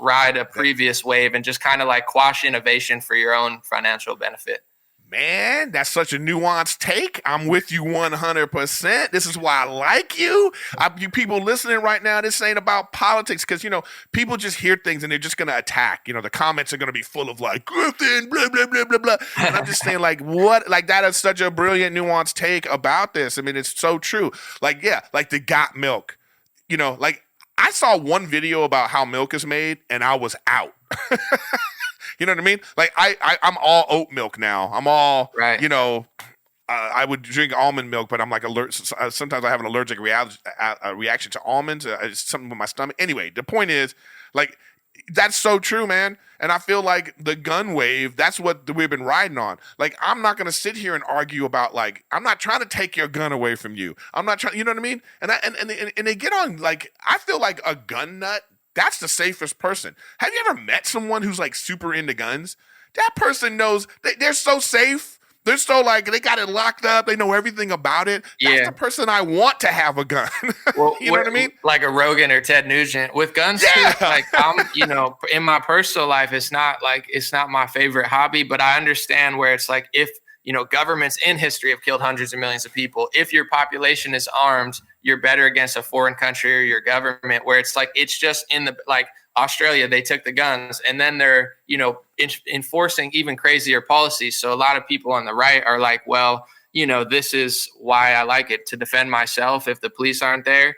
ride a previous wave and just kind of like quash innovation for your own financial benefit. Man, that's such a nuanced take. I'm with you 100%. This is why I like you. You people listening right now, this ain't about politics, because, people just hear things and they're just going to attack. The comments are going to be full of like, Griffin, blah, blah, blah, blah, blah. And I'm just saying, like, what? Like, that is such a brilliant, nuanced take about this. I mean, it's so true. Like, yeah, like the got milk. Like, I saw one video about how milk is made and I was out. You know what I mean? Like I'm all oat milk now. I'm all, right. I would drink almond milk, but I'm like sometimes I have an allergic reaction to almonds. It's something with my stomach. Anyway, the point is, like, that's so true, man. And I feel like the gun wave, that's what we've been riding on. Like, I'm not going to sit here and argue about, like, I'm not trying to take your gun away from you. I'm not trying, you know what I mean? And they get on, like, I feel like a gun nut, that's the safest person. Have you ever met someone who's like super into guns? That person knows they're so safe. They're so like, they got it locked up. They know everything about it. That's the person I want to have a gun. Well, you know what I mean? Like a Rogan or Ted Nugent with guns. Yeah. Too, like I'm, in my personal life, it's not my favorite hobby, but I understand where it's like, if, governments in history have killed hundreds of millions of people. If your population is armed, you're better against a foreign country or your government, where it's like, it's just in the, like Australia, they took the guns and then they're, enforcing even crazier policies. So a lot of people on the right are like, well, this is why I like it, to defend myself if the police aren't there,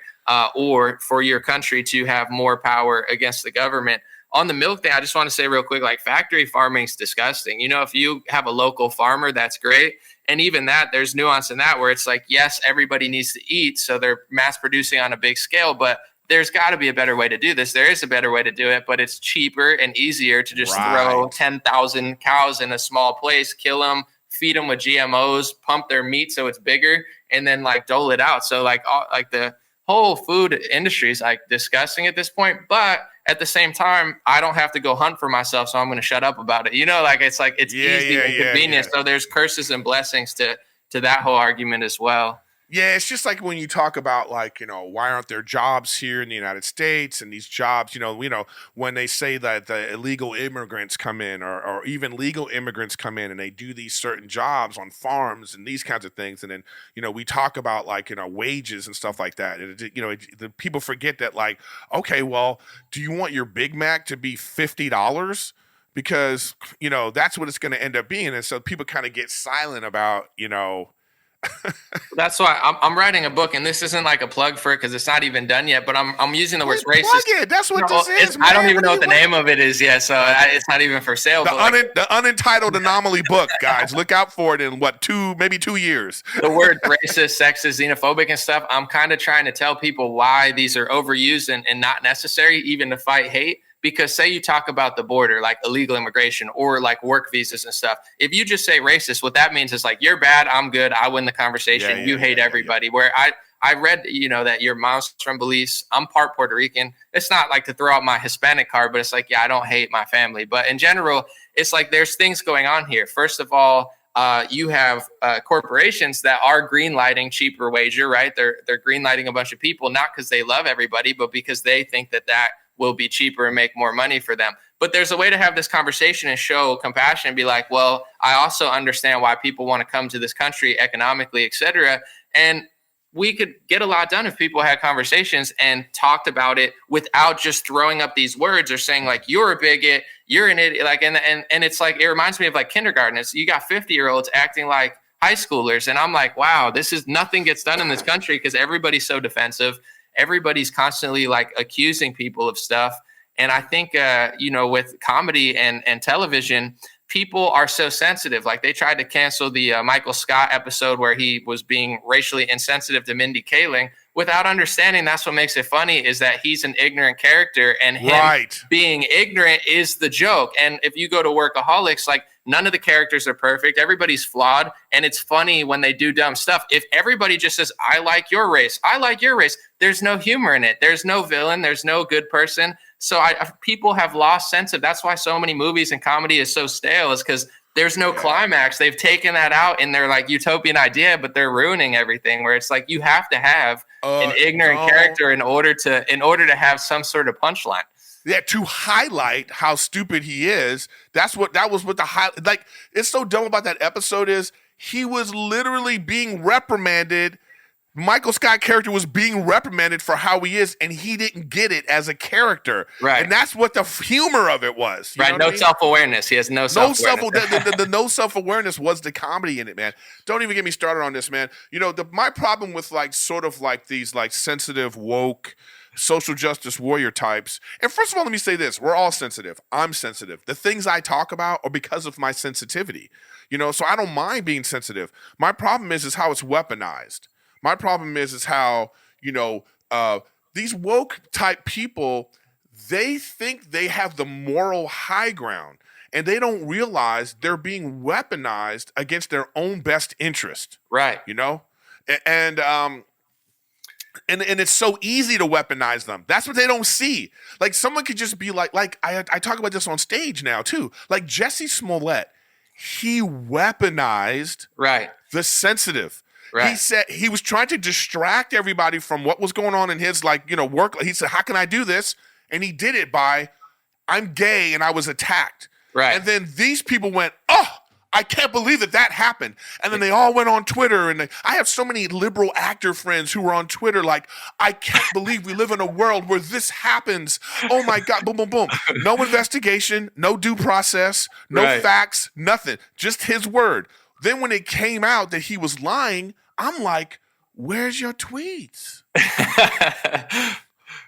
or for your country to have more power against the government. On the milk thing, I just want to say real quick, like factory farming is disgusting. If you have a local farmer, that's great. And even that, there's nuance in that where it's like, yes, everybody needs to eat. So they're mass producing on a big scale, but there's got to be a better way to do this. There is a better way to do it, but it's cheaper and easier to just throw 10,000 cows in a small place, kill them, feed them with GMOs, pump their meat so it's bigger, and then like dole it out. So like the whole food industry is like disgusting at this point, but at the same time, I don't have to go hunt for myself, so I'm going to shut up about it. It's easy and convenient. So there's curses and blessings to that whole argument as well. Yeah, it's just like when you talk about like, why aren't there jobs here in the United States, and these jobs, when they say that the illegal immigrants come in or even legal immigrants come in and they do these certain jobs on farms and these kinds of things. And then, we talk about like, wages and stuff like that. The people forget that like, okay, well, do you want your Big Mac to be $50? Because, that's what it's going to end up being. And so people kind of get silent about, That's why I'm writing a book, and this isn't like a plug for it because it's not even done yet. But I'm using the words racist. Plug it. That's what this is. I don't even know what the name of it is yet, so it's not even for sale. The unentitled An0maly book, guys. Look out for it in maybe 2 years. The word racist, sexist, xenophobic, and stuff. I'm kind of trying to tell people why these are overused and not necessary, even to fight hate. Because say you talk about the border, like illegal immigration or like work visas and stuff. If you just say racist, what that means is like, you're bad, I'm good, I win the conversation, you hate everybody. Yeah. Where I read, that your mom's from Belize, I'm part Puerto Rican. It's not like to throw out my Hispanic card, but it's like, I don't hate my family. But in general, it's like there's things going on here. First of all, you have corporations that are greenlighting cheaper wager, right? They're greenlighting a bunch of people, not because they love everybody, but because they think that will be cheaper and make more money for them. But there's a way to have this conversation and show compassion and be like, well, I also understand why people want to come to this country economically, et cetera. And we could get a lot done if people had conversations and talked about it without just throwing up these words or saying like, you're a bigot, you're an idiot. Like, and it's like, it reminds me of like kindergarten. You got 50-year-olds acting like high schoolers. And I'm like, wow, nothing gets done in this country because everybody's so defensive. Everybody's constantly like accusing people of stuff. And I think, with comedy and television, people are so sensitive. Like they tried to cancel the Michael Scott episode where he was being racially insensitive to Mindy Kaling without understanding that's what makes it funny is that he's an ignorant character and him being ignorant is the joke. And if you go to Workaholics, like none of the characters are perfect. Everybody's flawed. And it's funny when they do dumb stuff. If everybody just says, I like your race, there's no humor in it. There's no villain. There's no good person. So people have lost sense of that's why so many movies and comedy is so stale is because there's no climax. They've taken that out in their like utopian idea, but they're ruining everything where it's like you have to have an ignorant character in order to have some sort of punchline. Yeah, to highlight how stupid he is. That was what the highlight. Like, it's so dumb about that episode is he was literally being reprimanded. Michael Scott character was being reprimanded for how he is, and he didn't get it as a character. Right. And that's what the humor of it was. Right. No self-awareness. He has no self-awareness. The no self-awareness was the comedy in it, man. Don't even get me started on this, man. My problem with like sort of like these like sensitive, woke, social justice warrior types. And first of all, let me say this. We're all sensitive. I'm sensitive. The things I talk about are because of my sensitivity. So I don't mind being sensitive. My problem is how it's weaponized. My problem is how, these woke type people, they think they have the moral high ground and they don't realize they're being weaponized against their own best interest. Right. And it's so easy to weaponize them. That's what they don't see. Like someone could just be like I talk about this on stage now too. Like Jesse Smollett, he weaponized the sensitive. Right. He said he was trying to distract everybody from what was going on in his work. He said, how can I do this? And he did it by, I'm gay and I was attacked. Right. And then these people went, oh, I can't believe that happened. And then they all went on Twitter, and I have so many liberal actor friends who were on Twitter like, I can't believe we live in a world where this happens. Oh my God, boom, boom, boom. No investigation, no due process, no facts, nothing. Just his word. Then when it came out that he was lying, I'm like, where's your tweets?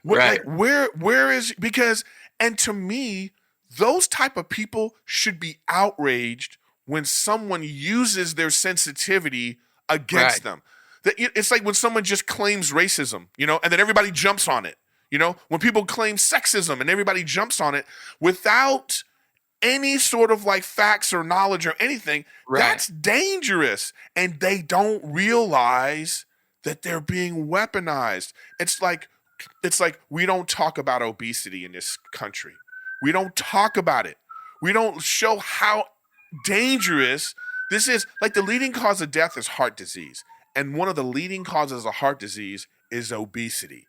Like, where is, because, and to me, those type of people should be outraged when someone uses their sensitivity against them. It's like when someone just claims racism, and then everybody jumps on it. When people claim sexism and everybody jumps on it without any sort of like facts or knowledge or anything, that's dangerous. And they don't realize that they're being weaponized. It's like we don't talk about obesity in this country. We don't talk about it. We don't show how dangerous this is. Like, the leading cause of death is heart disease. And one of the leading causes of heart disease is obesity.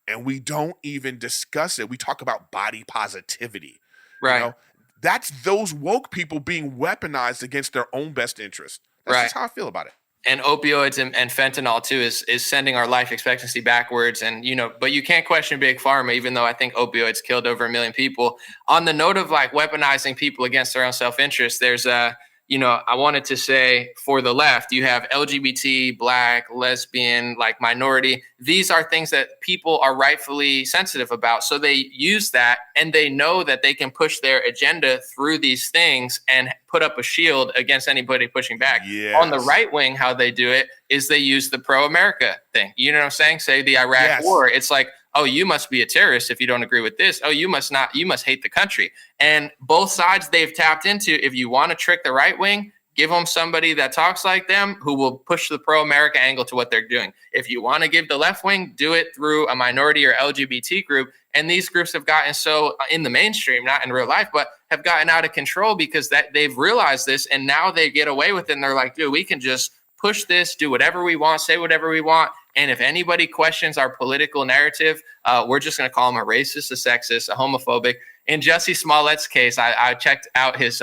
And we don't even discuss it. We talk about body positivity. Right. That's those woke people being weaponized against their own best interest. That's just how I feel about it. And opioids and fentanyl too is sending our life expectancy backwards. And, but you can't question big pharma, even though I think opioids killed over 1 million people. On the note of like weaponizing people against their own self-interest, there's I wanted to say, for the left, you have LGBT, Black, lesbian, like minority. These are things that people are rightfully sensitive about. So they use that, and they know that they can push their agenda through these things and put up a shield against anybody pushing back. Yes. On the right wing, how they do it is they use the pro-America thing. You know what I'm saying? Say the Iraq war. It's like, oh, you must be a terrorist if you don't agree with this. Oh, you must hate the country. And both sides they've tapped into. If you want to trick the right wing, give them somebody that talks like them who will push the pro-America angle to what they're doing. If you want to give the left wing, do it through a minority or LGBT group. And these groups have gotten so in the mainstream, not in real life, but have gotten out of control because that they've realized this, and now they get away with it. And they're like, dude, we can just push this, do whatever we want, say whatever we want. And if anybody questions our political narrative, we're just going to call them a racist, a sexist, a homophobic. In Jussie Smollett's case, I checked out his,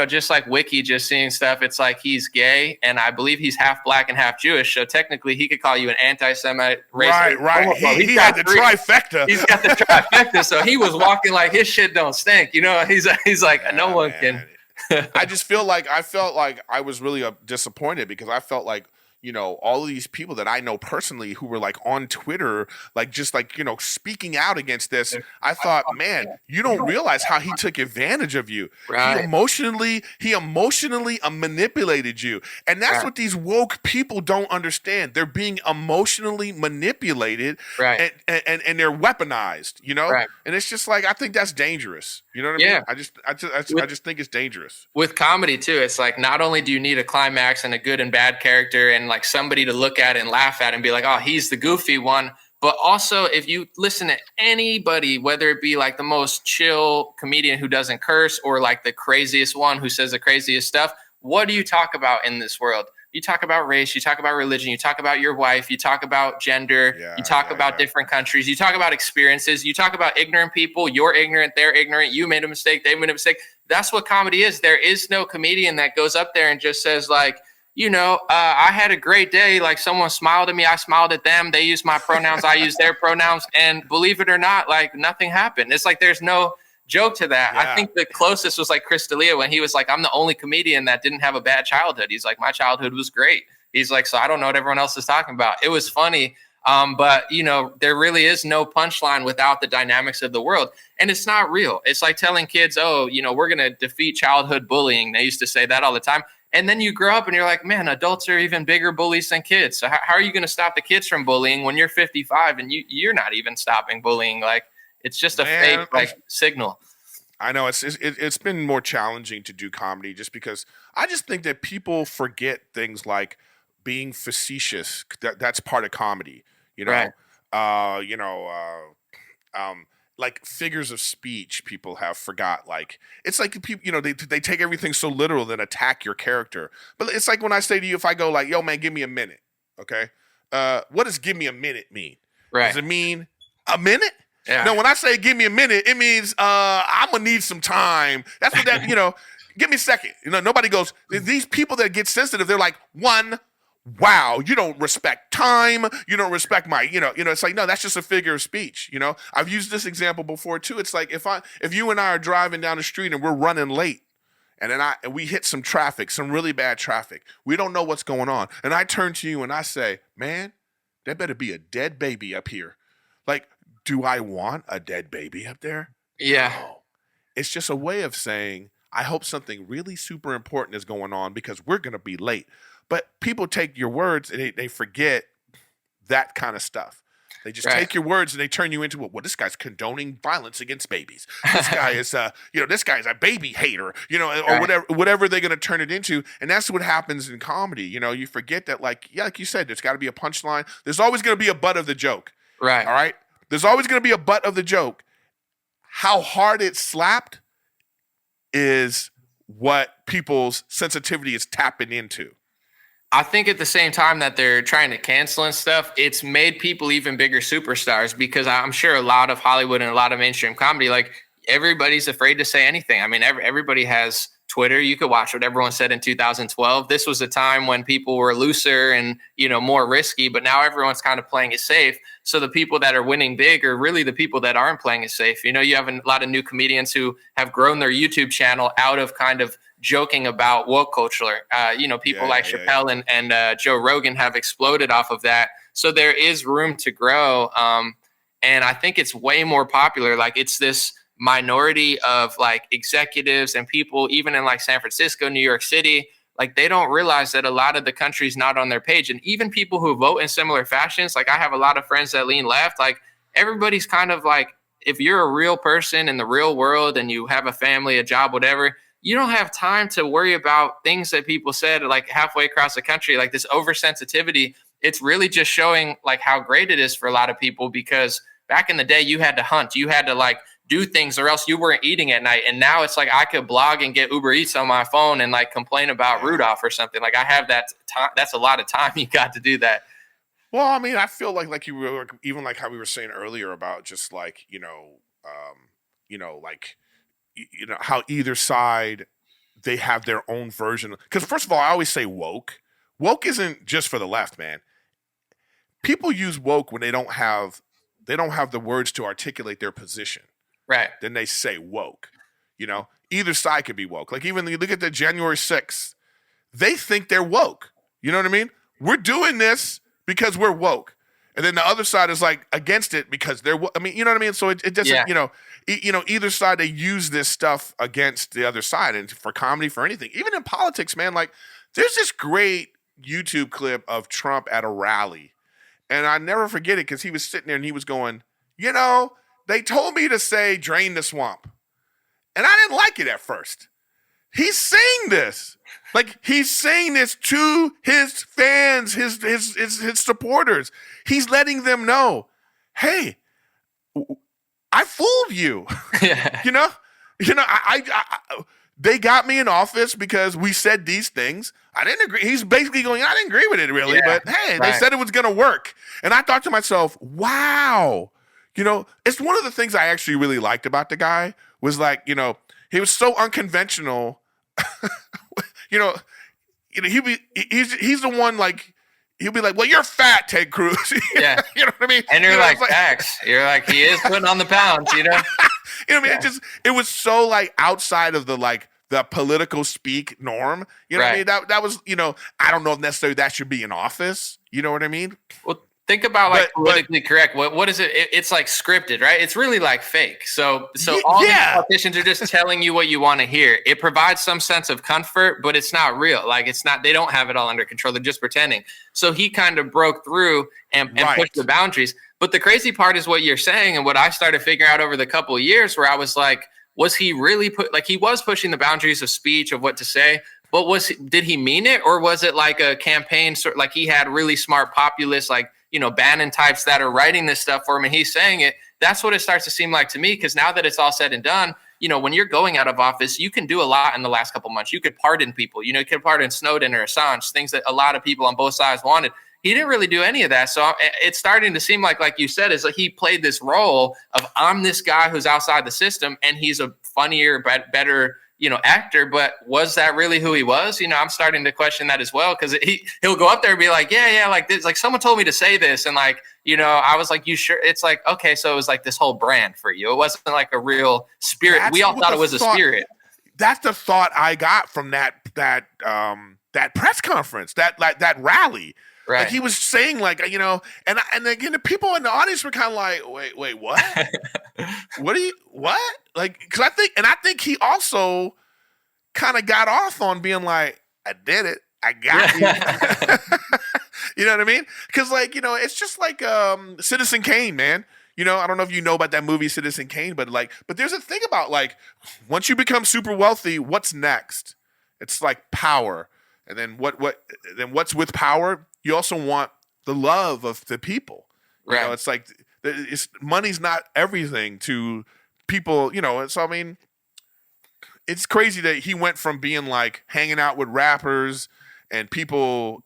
just like Wiki, just seeing stuff. It's like he's gay, and I believe he's half Black and half Jewish. So technically, he could call you an anti-Semite, racist. Right. He had the trifecta. He's got the trifecta. So he was walking like his shit don't stink. He's like, no one can. I felt like I was really disappointed because I felt like, all of these people that I know personally who were like on Twitter, like just like, speaking out against this. I thought, man, you don't realize how he took advantage of you. Right. He emotionally manipulated you. And that's what these woke people don't understand. They're being emotionally manipulated, right. and they're weaponized, Right. And it's just like, I think that's dangerous. You know what I mean? I just think it's dangerous. With comedy too, it's like, not only do you need a climax and a good and bad character and like somebody to look at and laugh at and be like, oh, he's the goofy one. But also, if you listen to anybody, whether it be like the most chill comedian who doesn't curse or like the craziest one who says the craziest stuff, what do you talk about in this world? You talk about race, you talk about religion, you talk about your wife, you talk about gender, you talk about different countries, you talk about experiences, you talk about ignorant people, you're ignorant, they're ignorant, you made a mistake, they made a mistake. That's what comedy is. There is no comedian that goes up there and just says like, I had a great day. Like, someone smiled at me, I smiled at them. They used my pronouns, I used their pronouns. And believe it or not, like, nothing happened. It's like there's no joke to that. I think the closest was like Chris D'Elia when he was like, I'm the only comedian that didn't have a bad childhood. He's like, my childhood was great. He's like, so I don't know what everyone else is talking about. It was funny. But there really is no punchline without the dynamics of the world. And it's not real. It's like telling kids, oh, we're going to defeat childhood bullying. They used to say that all the time. And then you grow up and you're like, man, adults are even bigger bullies than kids. So how are you going to stop the kids from bullying when you're 55 and you're not even stopping bullying? Like, it's just a fake like signal. I know it's been more challenging to do comedy just because I just think that people forget things like being facetious. That's part of comedy, Right. Like figures of speech people have forgot. Like, it's like people, they take everything so literal then attack your character. But it's like when I say to you, if I go like, yo man, give me a minute. Okay. What does give me a minute mean? Right. Does it mean a minute? Yeah. No, when I say give me a minute, it means I'm gonna need some time. That's what that give me a second. Nobody goes, these people that get sensitive, they're like, one, wow, you don't respect time. You don't respect my, it's like, no, that's just a figure of speech. I've used this example before too. It's like if you and I are driving down the street and we're running late, and then we hit some traffic, some really bad traffic. We don't know what's going on. And I turn to you and I say, man, there better be a dead baby up here. Like, do I want a dead baby up there? Yeah. No. It's just a way of saying, I hope something really super important is going on because we're going to be late. But people take your words and they forget that kind of stuff. They just take your words and they turn you into, well, this guy's condoning violence against babies. This guy is, this guy's a baby hater, or whatever they're going to turn it into. And that's what happens in comedy. You forget that, like you said, there's got to be a punchline. There's always going to be a butt of the joke. Right. All right. There's always going to be a butt of the joke. How hard it slapped is what people's sensitivity is tapping into. I think at the same time that they're trying to cancel and stuff, it's made people even bigger superstars because I'm sure a lot of Hollywood and a lot of mainstream comedy, like everybody's afraid to say anything. I mean, everybody has Twitter. You could watch what everyone said in 2012. This was a time when people were looser and, more risky, but now everyone's kind of playing it safe. So the people that are winning big are really the people that aren't playing it safe. You have a lot of new comedians who have grown their YouTube channel out of kind of joking about woke culture. People like Chappelle and Joe Rogan have exploded off of that. So there is room to grow. And I think it's way more popular. Like it's this minority of like executives and people, even in like San Francisco, New York City, like they don't realize that a lot of the country's not on their page. And even people who vote in similar fashions, like I have a lot of friends that lean left, like everybody's kind of like, if you're a real person in the real world and you have a family, a job, whatever, you don't have time to worry about things that people said like halfway across the country, like this oversensitivity. It's really just showing like how great it is for a lot of people because back in the day you had to hunt, you had to like do things or else you weren't eating at night. And now it's like I could blog and get Uber Eats on my phone and like complain about Rudolph or something. Like I have that time. That's a lot of time you got to do that. Well, I mean, I feel like you were even like how we were saying earlier about just like, how either side, they have their own version. Because first of all, I always say woke. Woke isn't just for the left, man. People use woke when they don't have the words to articulate their position. Right. Then they say woke. Either side could be woke. Like even you look at the January 6th, they think they're woke. You know what I mean? We're doing this because we're woke. And then the other side is like against it because they're, I mean, you know what I mean? So it doesn't, either side, they use this stuff against the other side and for comedy, for anything, even in politics, man, like there's this great YouTube clip of Trump at a rally. And I never forget it because he was sitting there and he was going, they told me to say drain the swamp. And I didn't like it at first. He's saying this. Like he's saying this to his fans, his supporters. He's letting them know, hey, I fooled you. Yeah. They got me in office because we said these things. I didn't agree. He's basically going, I didn't agree with it really, but hey, they said it was going to work. And I thought to myself, wow. It's one of the things I actually really liked about the guy was like, he was so unconventional. He's the one like, he'll be like, well, you're fat, Ted Cruz. Yeah. You know what I mean? And you're like, facts. You're like, he is putting on the pounds, You know what I mean? It was so like outside of the like the political speak norm. You know what I mean? That was, I don't know if necessarily that should be in office. You know what I mean? Well, think about like politically correct. What is it? It's like scripted, right? It's really like fake. So all these politicians are just telling you what you want to hear. It provides some sense of comfort, but it's not real. Like it's not, they don't have it all under control. They're just pretending. So he kind of broke through and pushed the boundaries. But the crazy part is what you're saying. And what I started figuring out over the couple of years where I was like, was he really he was pushing the boundaries of speech of what to say, but did he mean it? Or was it like a campaign? Like he had really smart populists, like, Bannon types that are writing this stuff for him and he's saying it. That's what it starts to seem like to me. Cause now that it's all said and done, when you're going out of office, you can do a lot in the last couple of months. You could pardon people, you could pardon Snowden or Assange, things that a lot of people on both sides wanted. He didn't really do any of that. So it's starting to seem like you said, is like he played this role of I'm this guy who's outside the system and he's a funnier, better, actor, but was that really who he was? I'm starting to question that as well, because he'll go up there and be like, yeah, like this, like someone told me to say this, and like, I was like, you sure? It's like, okay, so it was like this whole brand for you. It wasn't like a real spirit. We all thought it was a spirit. That's the thought I got from that press conference, that rally. Right. Like he was saying, like, and again, the people in the audience were kind of like, wait, what? What? Like, because I think he also kind of got off on being like, I did it, I got you. You know what I mean? Because like, it's just like Citizen Kane, man. I don't know if you know about that movie Citizen Kane, but there's a thing about like, once you become super wealthy, what's next? It's like power, and then what's with power? You also want the love of the people. Right. It's like money's not everything to people. So I mean, it's crazy that he went from being like hanging out with rappers and people,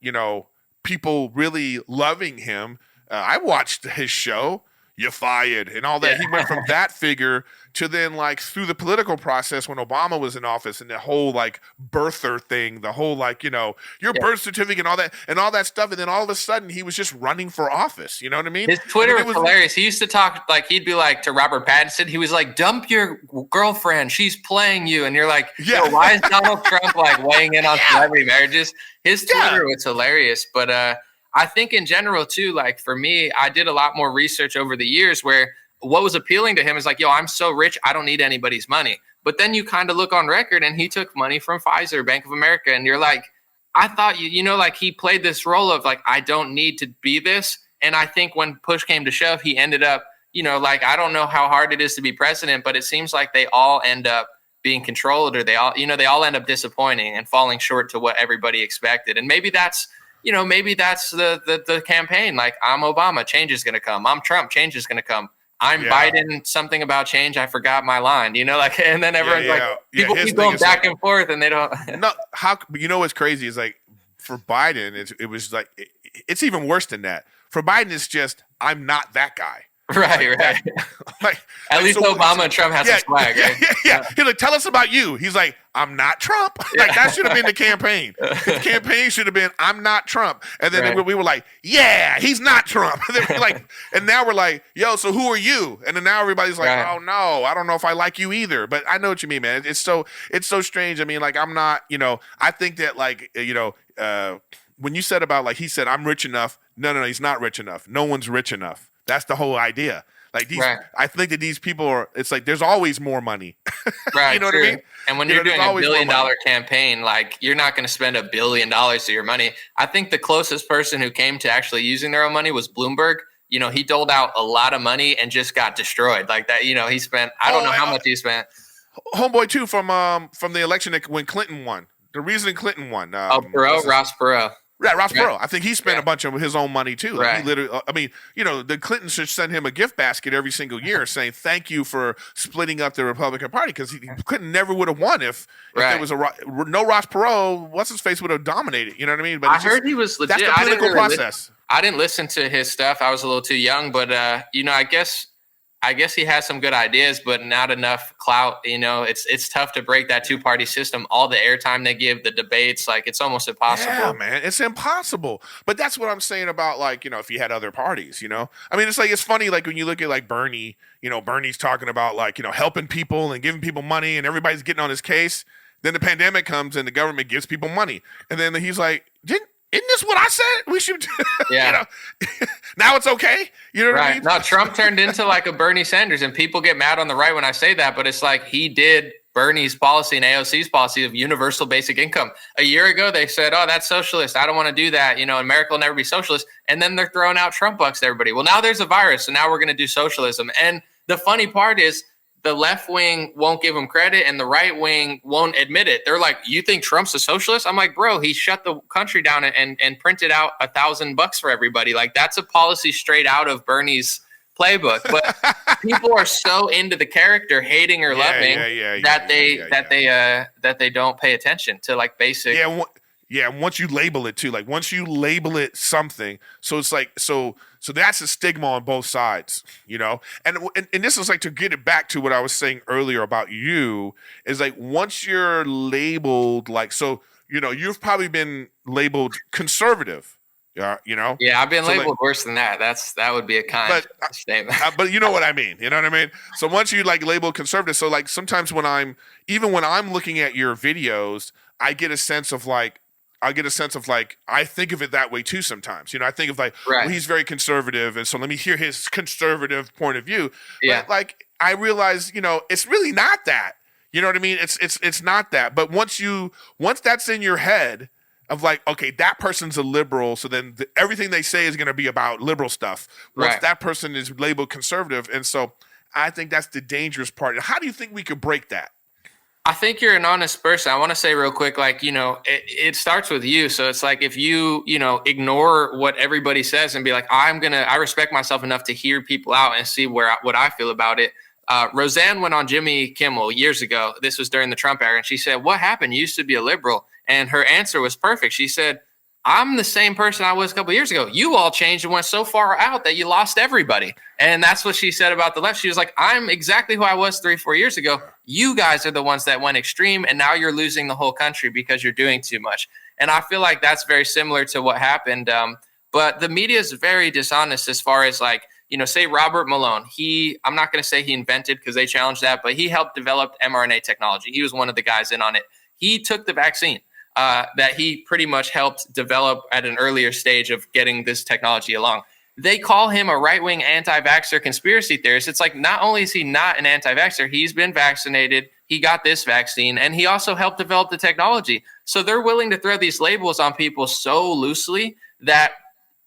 people really loving him. I watched his show, You're Fired, and all that. Yeah. He went from that figure to then like through the political process when Obama was in office and the whole like birther thing, the whole like, your birth certificate and all that stuff. And then all of a sudden he was just running for office. You know what I mean? His Twitter was hilarious. He used to talk like, he'd be like to Robert Pattinson. He was like, dump your girlfriend. She's playing you. And you're like, why is Donald Trump like weighing in on celebrity marriages? His Twitter was hilarious. But I think in general too, like for me, I did a lot more research over the years where what was appealing to him is like, I'm so rich, I don't need anybody's money. But then you kind of look on record and he took money from Pfizer, Bank of America. And you're like, I thought, like he played this role of like, I don't need to be this. And I think when push came to shove, he ended up, like, I don't know how hard it is to be president, but it seems like they all end up being controlled, or they all end up disappointing and falling short to what everybody expected. And maybe that's, the campaign. Like, I'm Obama, change is going to come. I'm Trump, change is going to come. I'm Biden, something about change. I forgot my line, and then everyone's people keep going back and forth and they don't. No, what's crazy is like for Biden, it was like, it's even worse than that. For Biden, it's just, I'm not that guy. Right. At least Obama and Trump has a swag. Yeah. He's like, tell us about you. He's like, I'm not Trump. Like that should have been the campaign. His campaign should have been, I'm not Trump. And then we were like, yeah, he's not Trump. And then we're like, and now we're like, yo, so who are you? And then now everybody's like, oh no, I don't know if I like you either. But I know what you mean, man. It's so strange. I mean, like, I'm not, I think that like, when you said about like, he said, I'm rich enough. No, he's not rich enough. No one's rich enough. That's the whole idea. Like I think that these people are. It's like there's always more money. Right. You know what I mean? And when you're doing a $1 billion campaign, like you're not going to spend $1 billion of your money. I think the closest person who came to actually using their own money was Bloomberg. He doled out a lot of money and just got destroyed like that. He spent. I don't know how much he spent. Homeboy too from the election when Clinton won. The reason Clinton won. Ross Perot. Yeah, Ross Perot. I think he spent a bunch of his own money too. Like right. He literally, I mean, the Clintons should send him a gift basket every single year saying thank you for splitting up the Republican Party, because Clinton never would have won if there was no Ross Perot. What's his face would have dominated. You know what I mean? But I heard he was legit. That's the political process. I didn't listen to his stuff. I was a little too young, but I guess he has some good ideas, but not enough clout. It's tough to break that two-party system. All the airtime they give, the debates, like it's almost impossible. Yeah, man, it's impossible. But that's what I'm saying about like, if you had other parties, I mean, it's like, it's funny, like when you look at like Bernie, Bernie's talking about like, helping people and giving people money and everybody's getting on his case. Then the pandemic comes and the government gives people money. And then he's like, isn't this what I said we should do? Yeah. Now it's okay. You know what I mean? No, Trump turned into like a Bernie Sanders, and people get mad on the right when I say that, but it's like he did Bernie's policy and AOC's policy of universal basic income. A year ago, they said, oh, that's socialist. I don't want to do that. America will never be socialist. And then they're throwing out Trump bucks to everybody. Well, now there's a virus, so now we're going to do socialism. And the funny part is, the left wing won't give him credit and the right wing won't admit it. They're like, you think Trump's a socialist? I'm like, bro, he shut the country down and printed out $1,000 for everybody. Like, that's a policy straight out of Bernie's playbook. But people are so into the character, hating or loving, that they don't pay attention to like basic. Yeah, and once you label it too, like once you label it something, so it's like so that's a stigma on both sides, you know. And this is like to get it back to what I was saying earlier about you is like once you're labeled like so, you know, you've probably been labeled conservative, yeah, you know. Yeah, I've been So, like, labeled worse than that. That would be a kind statement. but you know what I mean. You know what I mean? So once you like label conservative, so like sometimes when I'm looking at your videos, I get a sense of like I think of it that way too sometimes. You know, I think of like, Right. well, he's very conservative, and so let me hear his conservative point of view. Yeah. But like I realize, you know, it's really not that. You know what I mean? It's not that. But once that's in your head of like, okay, that person's a liberal, so then everything they say is going to be about liberal stuff. Once Right. that person is labeled conservative, and so I think that's the dangerous part. How do you think we could break that? I think you're an honest person. I want to say real quick, like, you know, it starts with you. So it's like if you know, ignore what everybody says and be like, I respect myself enough to hear people out and see what I feel about it. Roseanne went on Jimmy Kimmel years ago. This was during the Trump era. And she said, what happened? You used to be a liberal. And her answer was perfect. She said, I'm the same person I was a couple of years ago. You all changed and went so far out that you lost everybody. And that's what she said about the left. She was like, I'm exactly who I was 3-4 years ago. You guys are the ones that went extreme, and now you're losing the whole country because you're doing too much. And I feel like that's very similar to what happened. But the media is very dishonest as far as like, you know, say Robert Malone. I'm not going to say he invented because they challenged that, but he helped develop mRNA technology. He was one of the guys in on it. He took the vaccine. That he pretty much helped develop at an earlier stage of getting this technology along. They call him a right-wing anti-vaxxer conspiracy theorist. It's like not only is he not an anti-vaxxer, he's been vaccinated, he got this vaccine, and he also helped develop the technology. So they're willing to throw these labels on people so loosely that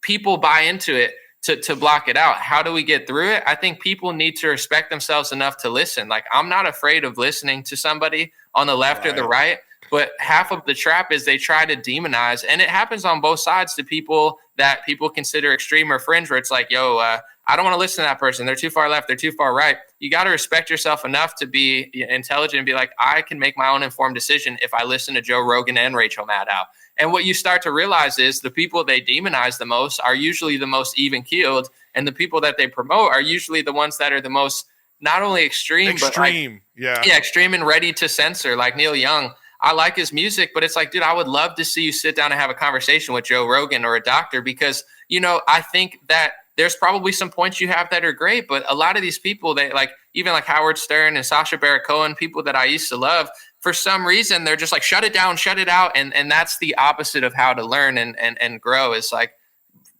people buy into it to block it out. How do we get through it? I think people need to respect themselves enough to listen. Like, I'm not afraid of listening to somebody on the left or the right. But half of the trap is they try to demonize, and it happens on both sides to people that people consider extreme or fringe, where it's like, yo, I don't want to listen to that person. They're too far left. They're too far right. You got to respect yourself enough to be intelligent and be like, I can make my own informed decision if I listen to Joe Rogan and Rachel Maddow. And what you start to realize is the people they demonize the most are usually the most even keeled, and the people that they promote are usually the ones that are the most not only extreme, but like, yeah, extreme and ready to censor, like Neil Young. I like his music, but it's like, dude, I would love to see you sit down and have a conversation with Joe Rogan or a doctor because, you know, I think that there's probably some points you have that are great, but a lot of these people, they like, even like Howard Stern and Sacha Baron Cohen, people that I used to love, for some reason, they're just like, shut it down, shut it out. And that's the opposite of how to learn and grow, is like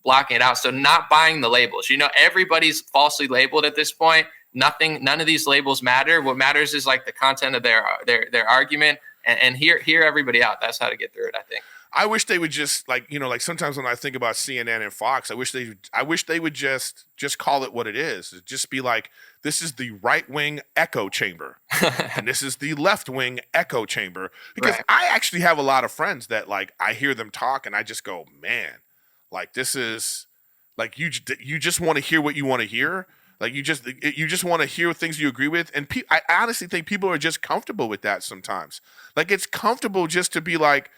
blocking it out. So not buying the labels, you know, everybody's falsely labeled at this point. None of these labels matter. What matters is like the content of their argument. And hear everybody out. That's how to get through it, I think. I wish they would just like, you know, like sometimes when I think about CNN and Fox, I wish they would just call it what it is. It'd just be like, this is the right wing echo chamber, and this is the left wing echo chamber. Because Right. I actually have a lot of friends that like I hear them talk, and I just go, man, like this is like you just want to hear what you want to hear. Like you just want to hear things you agree with, and I honestly think people are just comfortable with that sometimes. Like it's comfortable just to be like,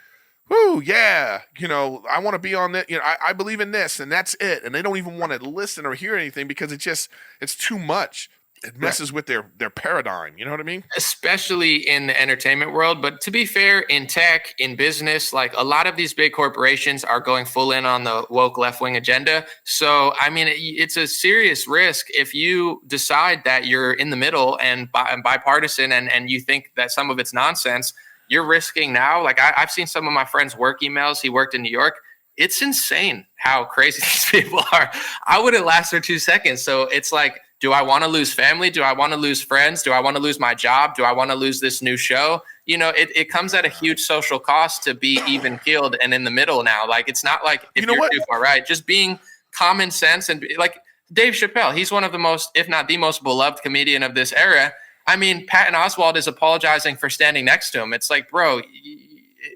"Whoo, yeah, you know, I want to be on that. You know, I believe in this, and that's it." And they don't even want to listen or hear anything because it's too much. It messes with their paradigm. You know what I mean? Especially in the entertainment world. But to be fair, in tech, in business, like a lot of these big corporations are going full in on the woke left wing agenda. So, I mean, it's a serious risk if you decide that you're in the middle and bipartisan and you think that some of it's nonsense. You're risking now. Like I've seen some of my friends' work emails. He worked in New York. It's insane how crazy these people are. I wouldn't last for 2 seconds. So it's like, do I want to lose family? Do I want to lose friends? Do I want to lose my job? Do I want to lose this new show? You know, it comes at a huge social cost to be even keeled and in the middle now. Like, it's not like if you're too far right, just being common sense and like Dave Chappelle, he's one of the most, if not the most beloved comedian of this era. I mean, Patton Oswalt is apologizing for standing next to him. It's like, bro,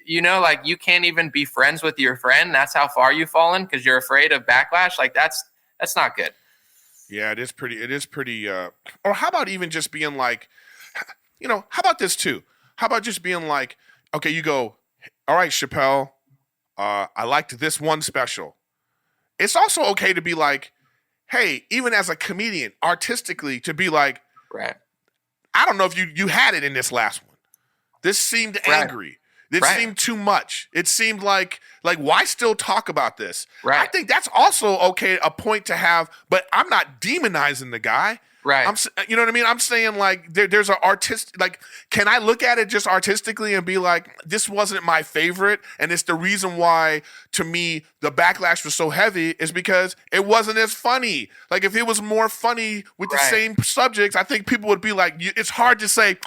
you know, like you can't even be friends with your friend. That's how far you've fallen because you're afraid of backlash. Like that's not good. Yeah, it is pretty. Or how about even just being like, you know, how about this too? How about just being like, okay, you go, all right, Chappelle, I liked this one special. It's also okay to be like, hey, even as a comedian, artistically, to be like, Right. I don't know if you had it in this last one. This seemed angry. This seemed too much. It seemed like why still talk about this? Right. I think that's also okay, a point to have, but I'm not demonizing the guy. Right. You know what I mean? I'm saying like there's an artist, like, can I look at it just artistically and be like, this wasn't my favorite, and it's the reason why to me the backlash was so heavy is because it wasn't as funny. Like if it was more funny with the same subjects, I think people would be like, it's hard to say.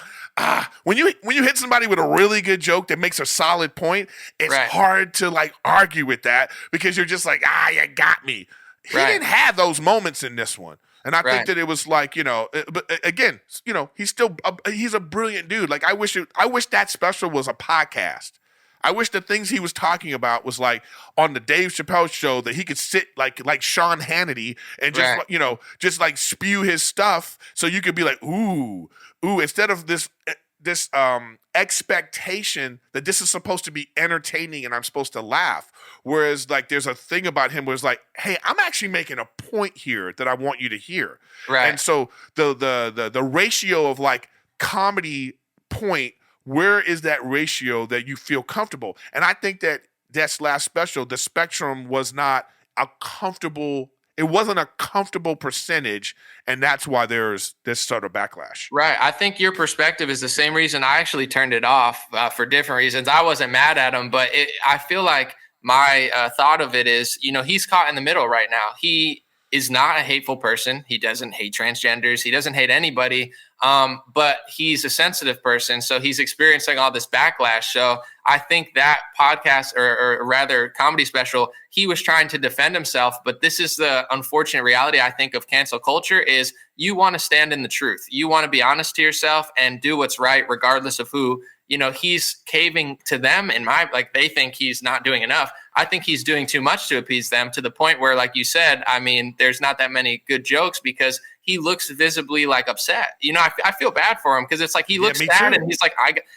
When you hit somebody with a really good joke that makes a solid point, it's hard to like argue with that because you're just like, you got me. He didn't have those moments in this one. And I think that it was like, but again, he's a brilliant dude. Like I wish that special was a podcast. I wish the things he was talking about was like on the Dave Chappelle show that he could sit like Sean Hannity and just, just like spew his stuff. So you could be like, ooh, instead of this expectation that this is supposed to be entertaining and I'm supposed to laugh. Whereas like there's a thing about him where it's like, hey, I'm actually making a point here that I want you to hear. Right. And so the ratio of like comedy point, where is that ratio that you feel comfortable? And I think that this last special, the spectrum was not a comfortable. It wasn't a comfortable percentage, and that's why there's this sort of backlash. Right. I think your perspective is the same reason I actually turned it off for different reasons. I wasn't mad at him, but I feel like my thought of it is, he's caught in the middle right now. He is not a hateful person. He doesn't hate transgenders. He doesn't hate anybody. But he's a sensitive person. So he's experiencing all this backlash. So I think that podcast or rather comedy special, he was trying to defend himself. But this is the unfortunate reality, I think, of cancel culture is you want to stand in the truth. You want to be honest to yourself and do what's right, regardless of who, he's caving to them they think he's not doing enough. I think he's doing too much to appease them to the point where, like you said, I mean, there's not that many good jokes because he looks visibly like upset. I feel bad for him because it's like he looks sad and he's like,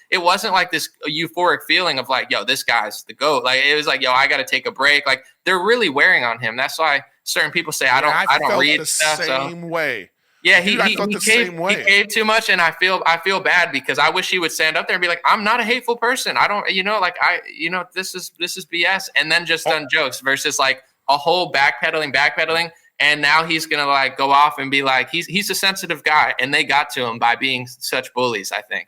it wasn't like this euphoric feeling of like, yo, this guy's the GOAT. Like it was like, yo, I got to take a break. Like they're really wearing on him. That's why certain people say, I don't read the stuff. Same way. Yeah, he caved too much, and I feel bad because I wish he would stand up there and be like, "I'm not a hateful person. I don't, this is BS," and then just done jokes versus like a whole backpedaling, and now he's gonna like go off and be like, he's a sensitive guy, and they got to him by being such bullies. I think.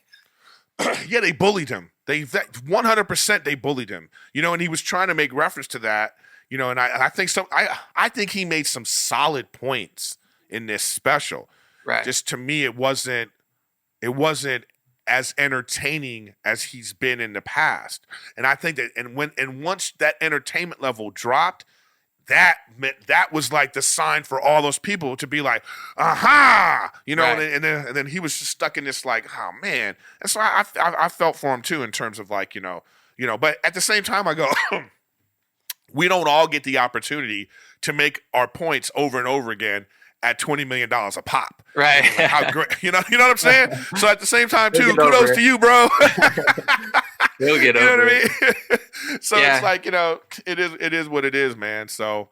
Yeah, they bullied him. 100% they bullied him. And he was trying to make reference to that. And I think I think he made some solid points in this special. Right. Just to me, it wasn't as entertaining as he's been in the past. And I think that once that entertainment level dropped, that was like the sign for all those people to be like, aha, and then he was just stuck in this like, oh man. And so I felt for him too in terms of like, but at the same time I go, we don't all get the opportunity to make our points over and over again at $20 million a pop. Right. Like how great, you know what I'm saying? So at the same time too, kudos to you, bro. He'll get over what I mean? So it's like, it is what it is, man. So,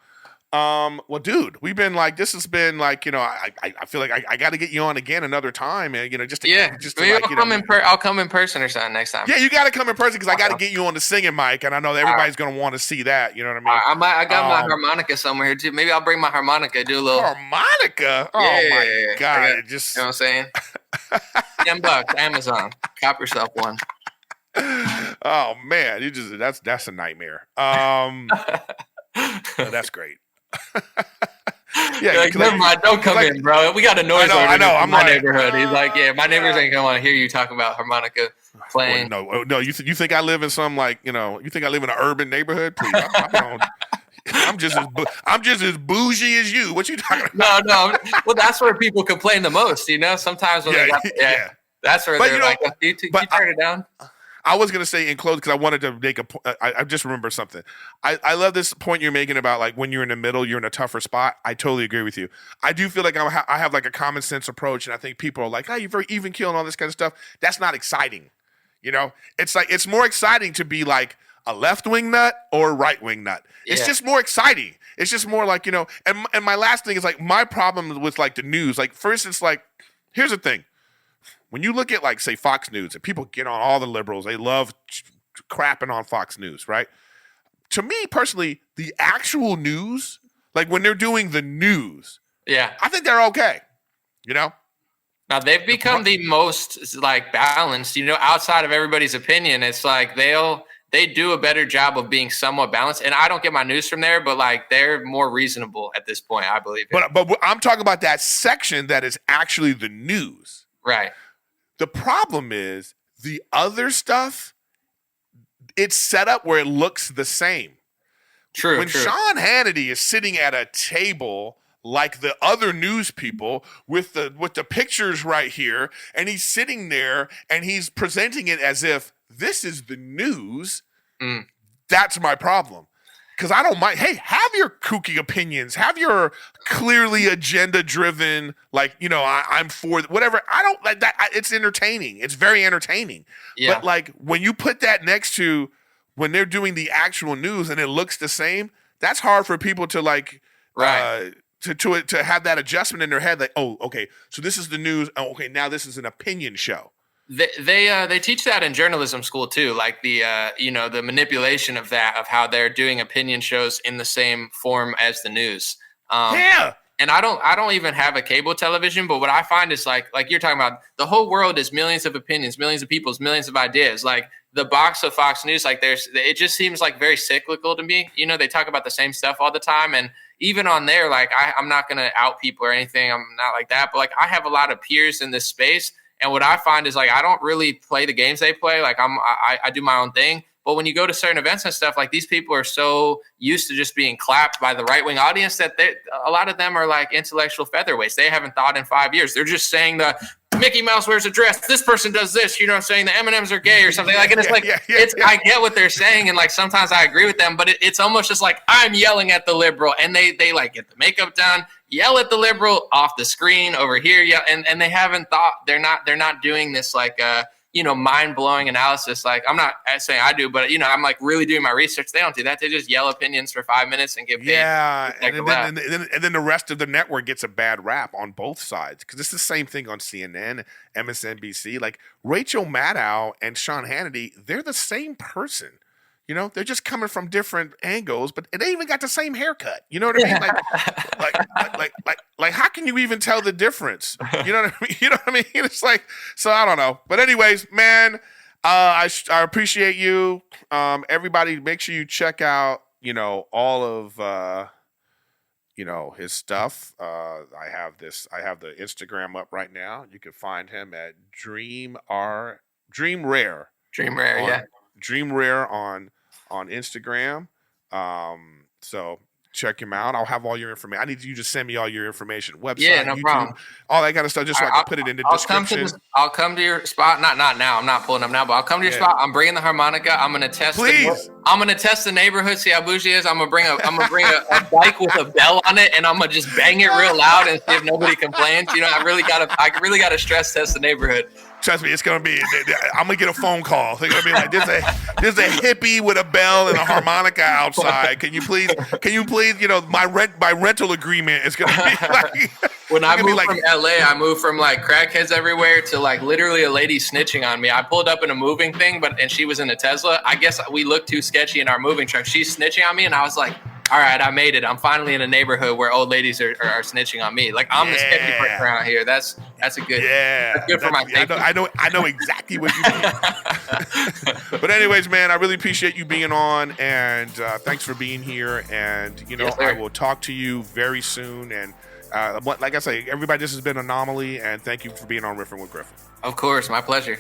well, dude, we've been like, this has been like, I feel like I got to get you on again another time, and I'll come in person or something next time. Yeah, you got to come in person because I got to get you on the singing mic, and I know that everybody's going to want to see that. You know what I mean? I got my harmonica somewhere here too. Maybe I'll bring my harmonica, do a little harmonica. Oh my god! You know what I'm saying? $10, Amazon. Cop yourself one. Oh man, that's a nightmare. That's great. Yeah, like, never mind. Don't come in, bro. We got a noise ordinance in my neighborhood. He's like, yeah, my neighbors ain't gonna want to hear you talk about harmonica playing. Well, no. You think I live in some you think I live in an urban neighborhood? Please, I'm just as bougie as you. What you talking about? No. Well, that's where people complain the most. Sometimes when that's where they're like, you turn it down. I was going to say in close because I wanted to make a point. I just remember something. I love this point you're making about like when you're in the middle, you're in a tougher spot. I totally agree with you. I do feel like I have like a common sense approach, and I think people are like, "Oh, you're very even keel and all this kind of stuff." That's not exciting. It's like it's more exciting to be like a left-wing nut or a right-wing nut. It's just more exciting. It's just more like, and my last thing is like my problem with like the news, like for instance, like here's the thing. When you look at like say Fox News and people get on all the liberals, they love crapping on Fox News, right? To me personally, the actual news, like when they're doing the news, I think they're okay. Now they've become the most like balanced, outside of everybody's opinion. It's like they do a better job of being somewhat balanced. And I don't get my news from there, but like they're more reasonable at this point, I believe. But I'm talking about that section that is actually the news. Right. The problem is the other stuff, it's set up where it looks the same. True. When Sean Hannity is sitting at a table like the other news people with the pictures right here, and he's sitting there and he's presenting it as if this is the news, that's my problem. Because I don't mind. Hey, have your kooky opinions. Have your clearly agenda-driven, like, I'm for whatever. I don't like that. It's entertaining. It's very entertaining. Yeah. But, like, when you put that next to when they're doing the actual news and it looks the same, that's hard for people to, like, to have that adjustment in their head. Like, oh, okay, so this is the news. Oh, okay, now this is an opinion show. They teach that in journalism school too, like the the manipulation of how they're doing opinion shows in the same form as the news. And I don't even have a cable television, but what I find is like you're talking about, the whole world is millions of opinions, millions of people's, millions of ideas. Like the box of Fox News, like it just seems like very cyclical to me. They talk about the same stuff all the time, and even on there, like I'm not gonna out people or anything. I'm not like that, but like I have a lot of peers in this space. And what I find is like I don't really play the games they play. Like I do my own thing. But when you go to certain events and stuff, like these people are so used to just being clapped by the right wing audience that a lot of them are like intellectual featherweights. They haven't thought in 5 years. They're just saying the Mickey Mouse wears a dress. This person does this. Saying the M&Ms are gay or something. Like, and it's like I get what they're saying, and like sometimes I agree with them, but it's almost just like I'm yelling at the liberal, and they like get the makeup done, yell at the liberal off the screen over here, and they haven't thought. They're not doing this like mind-blowing analysis. Like I'm not saying I do, but I'm like really doing my research. They don't do that. They just yell opinions for 5 minutes and get paid. Yeah, and then the rest of the network gets a bad rap on both sides, because it's the same thing on CNN, MSNBC. Like Rachel Maddow and Sean Hannity, they're the same person. They're just coming from different angles, but they even got the same haircut. You know what I mean? Like, how can you even tell the difference? You know what I mean? It's like, so I don't know. But anyways, man, I appreciate you. Everybody, make sure you check out, all of, his stuff. I have the Instagram up right now. You can find him at Dream Rare. Dream Rare, yeah. Dream Rare on Instagram. So check him out. I'll have all your information. I need you to send me all your information. Website, yeah, no YouTube, problem. all that kind of stuff, just so I can put it in the description. I'll come to your spot. Not now. I'm not pulling up now, but I'll come to your spot. I'm bringing the harmonica. I'm gonna test. I'm gonna test the neighborhood. See how bougie it is. I'm gonna bring a bike with a bell on it, and I'm gonna just bang it real loud and see if nobody complains. I really gotta stress test the neighborhood. Trust me, it's gonna be. I'm gonna get a phone call. They're gonna be like, "There's a hippie with a bell and a harmonica outside. Can you please? My rental agreement is gonna be like." When I moved from LA, I moved from like crackheads everywhere to like literally a lady snitching on me. I pulled up in a moving thing, and she was in a Tesla. I guess we looked too sketchy in our moving truck. She's snitching on me, and I was like, all right, I made it. I'm finally in a neighborhood where old ladies are snitching on me. Like I'm the sketchy person around here. That's a good. Yeah, that's good for my safety. I know exactly what you mean. But anyways, man, I really appreciate you being on, and thanks for being here. And yes, I will talk to you very soon. And like I say, everybody, this has been An0maly, and thank you for being on Riffin with Griffin. Of course, my pleasure.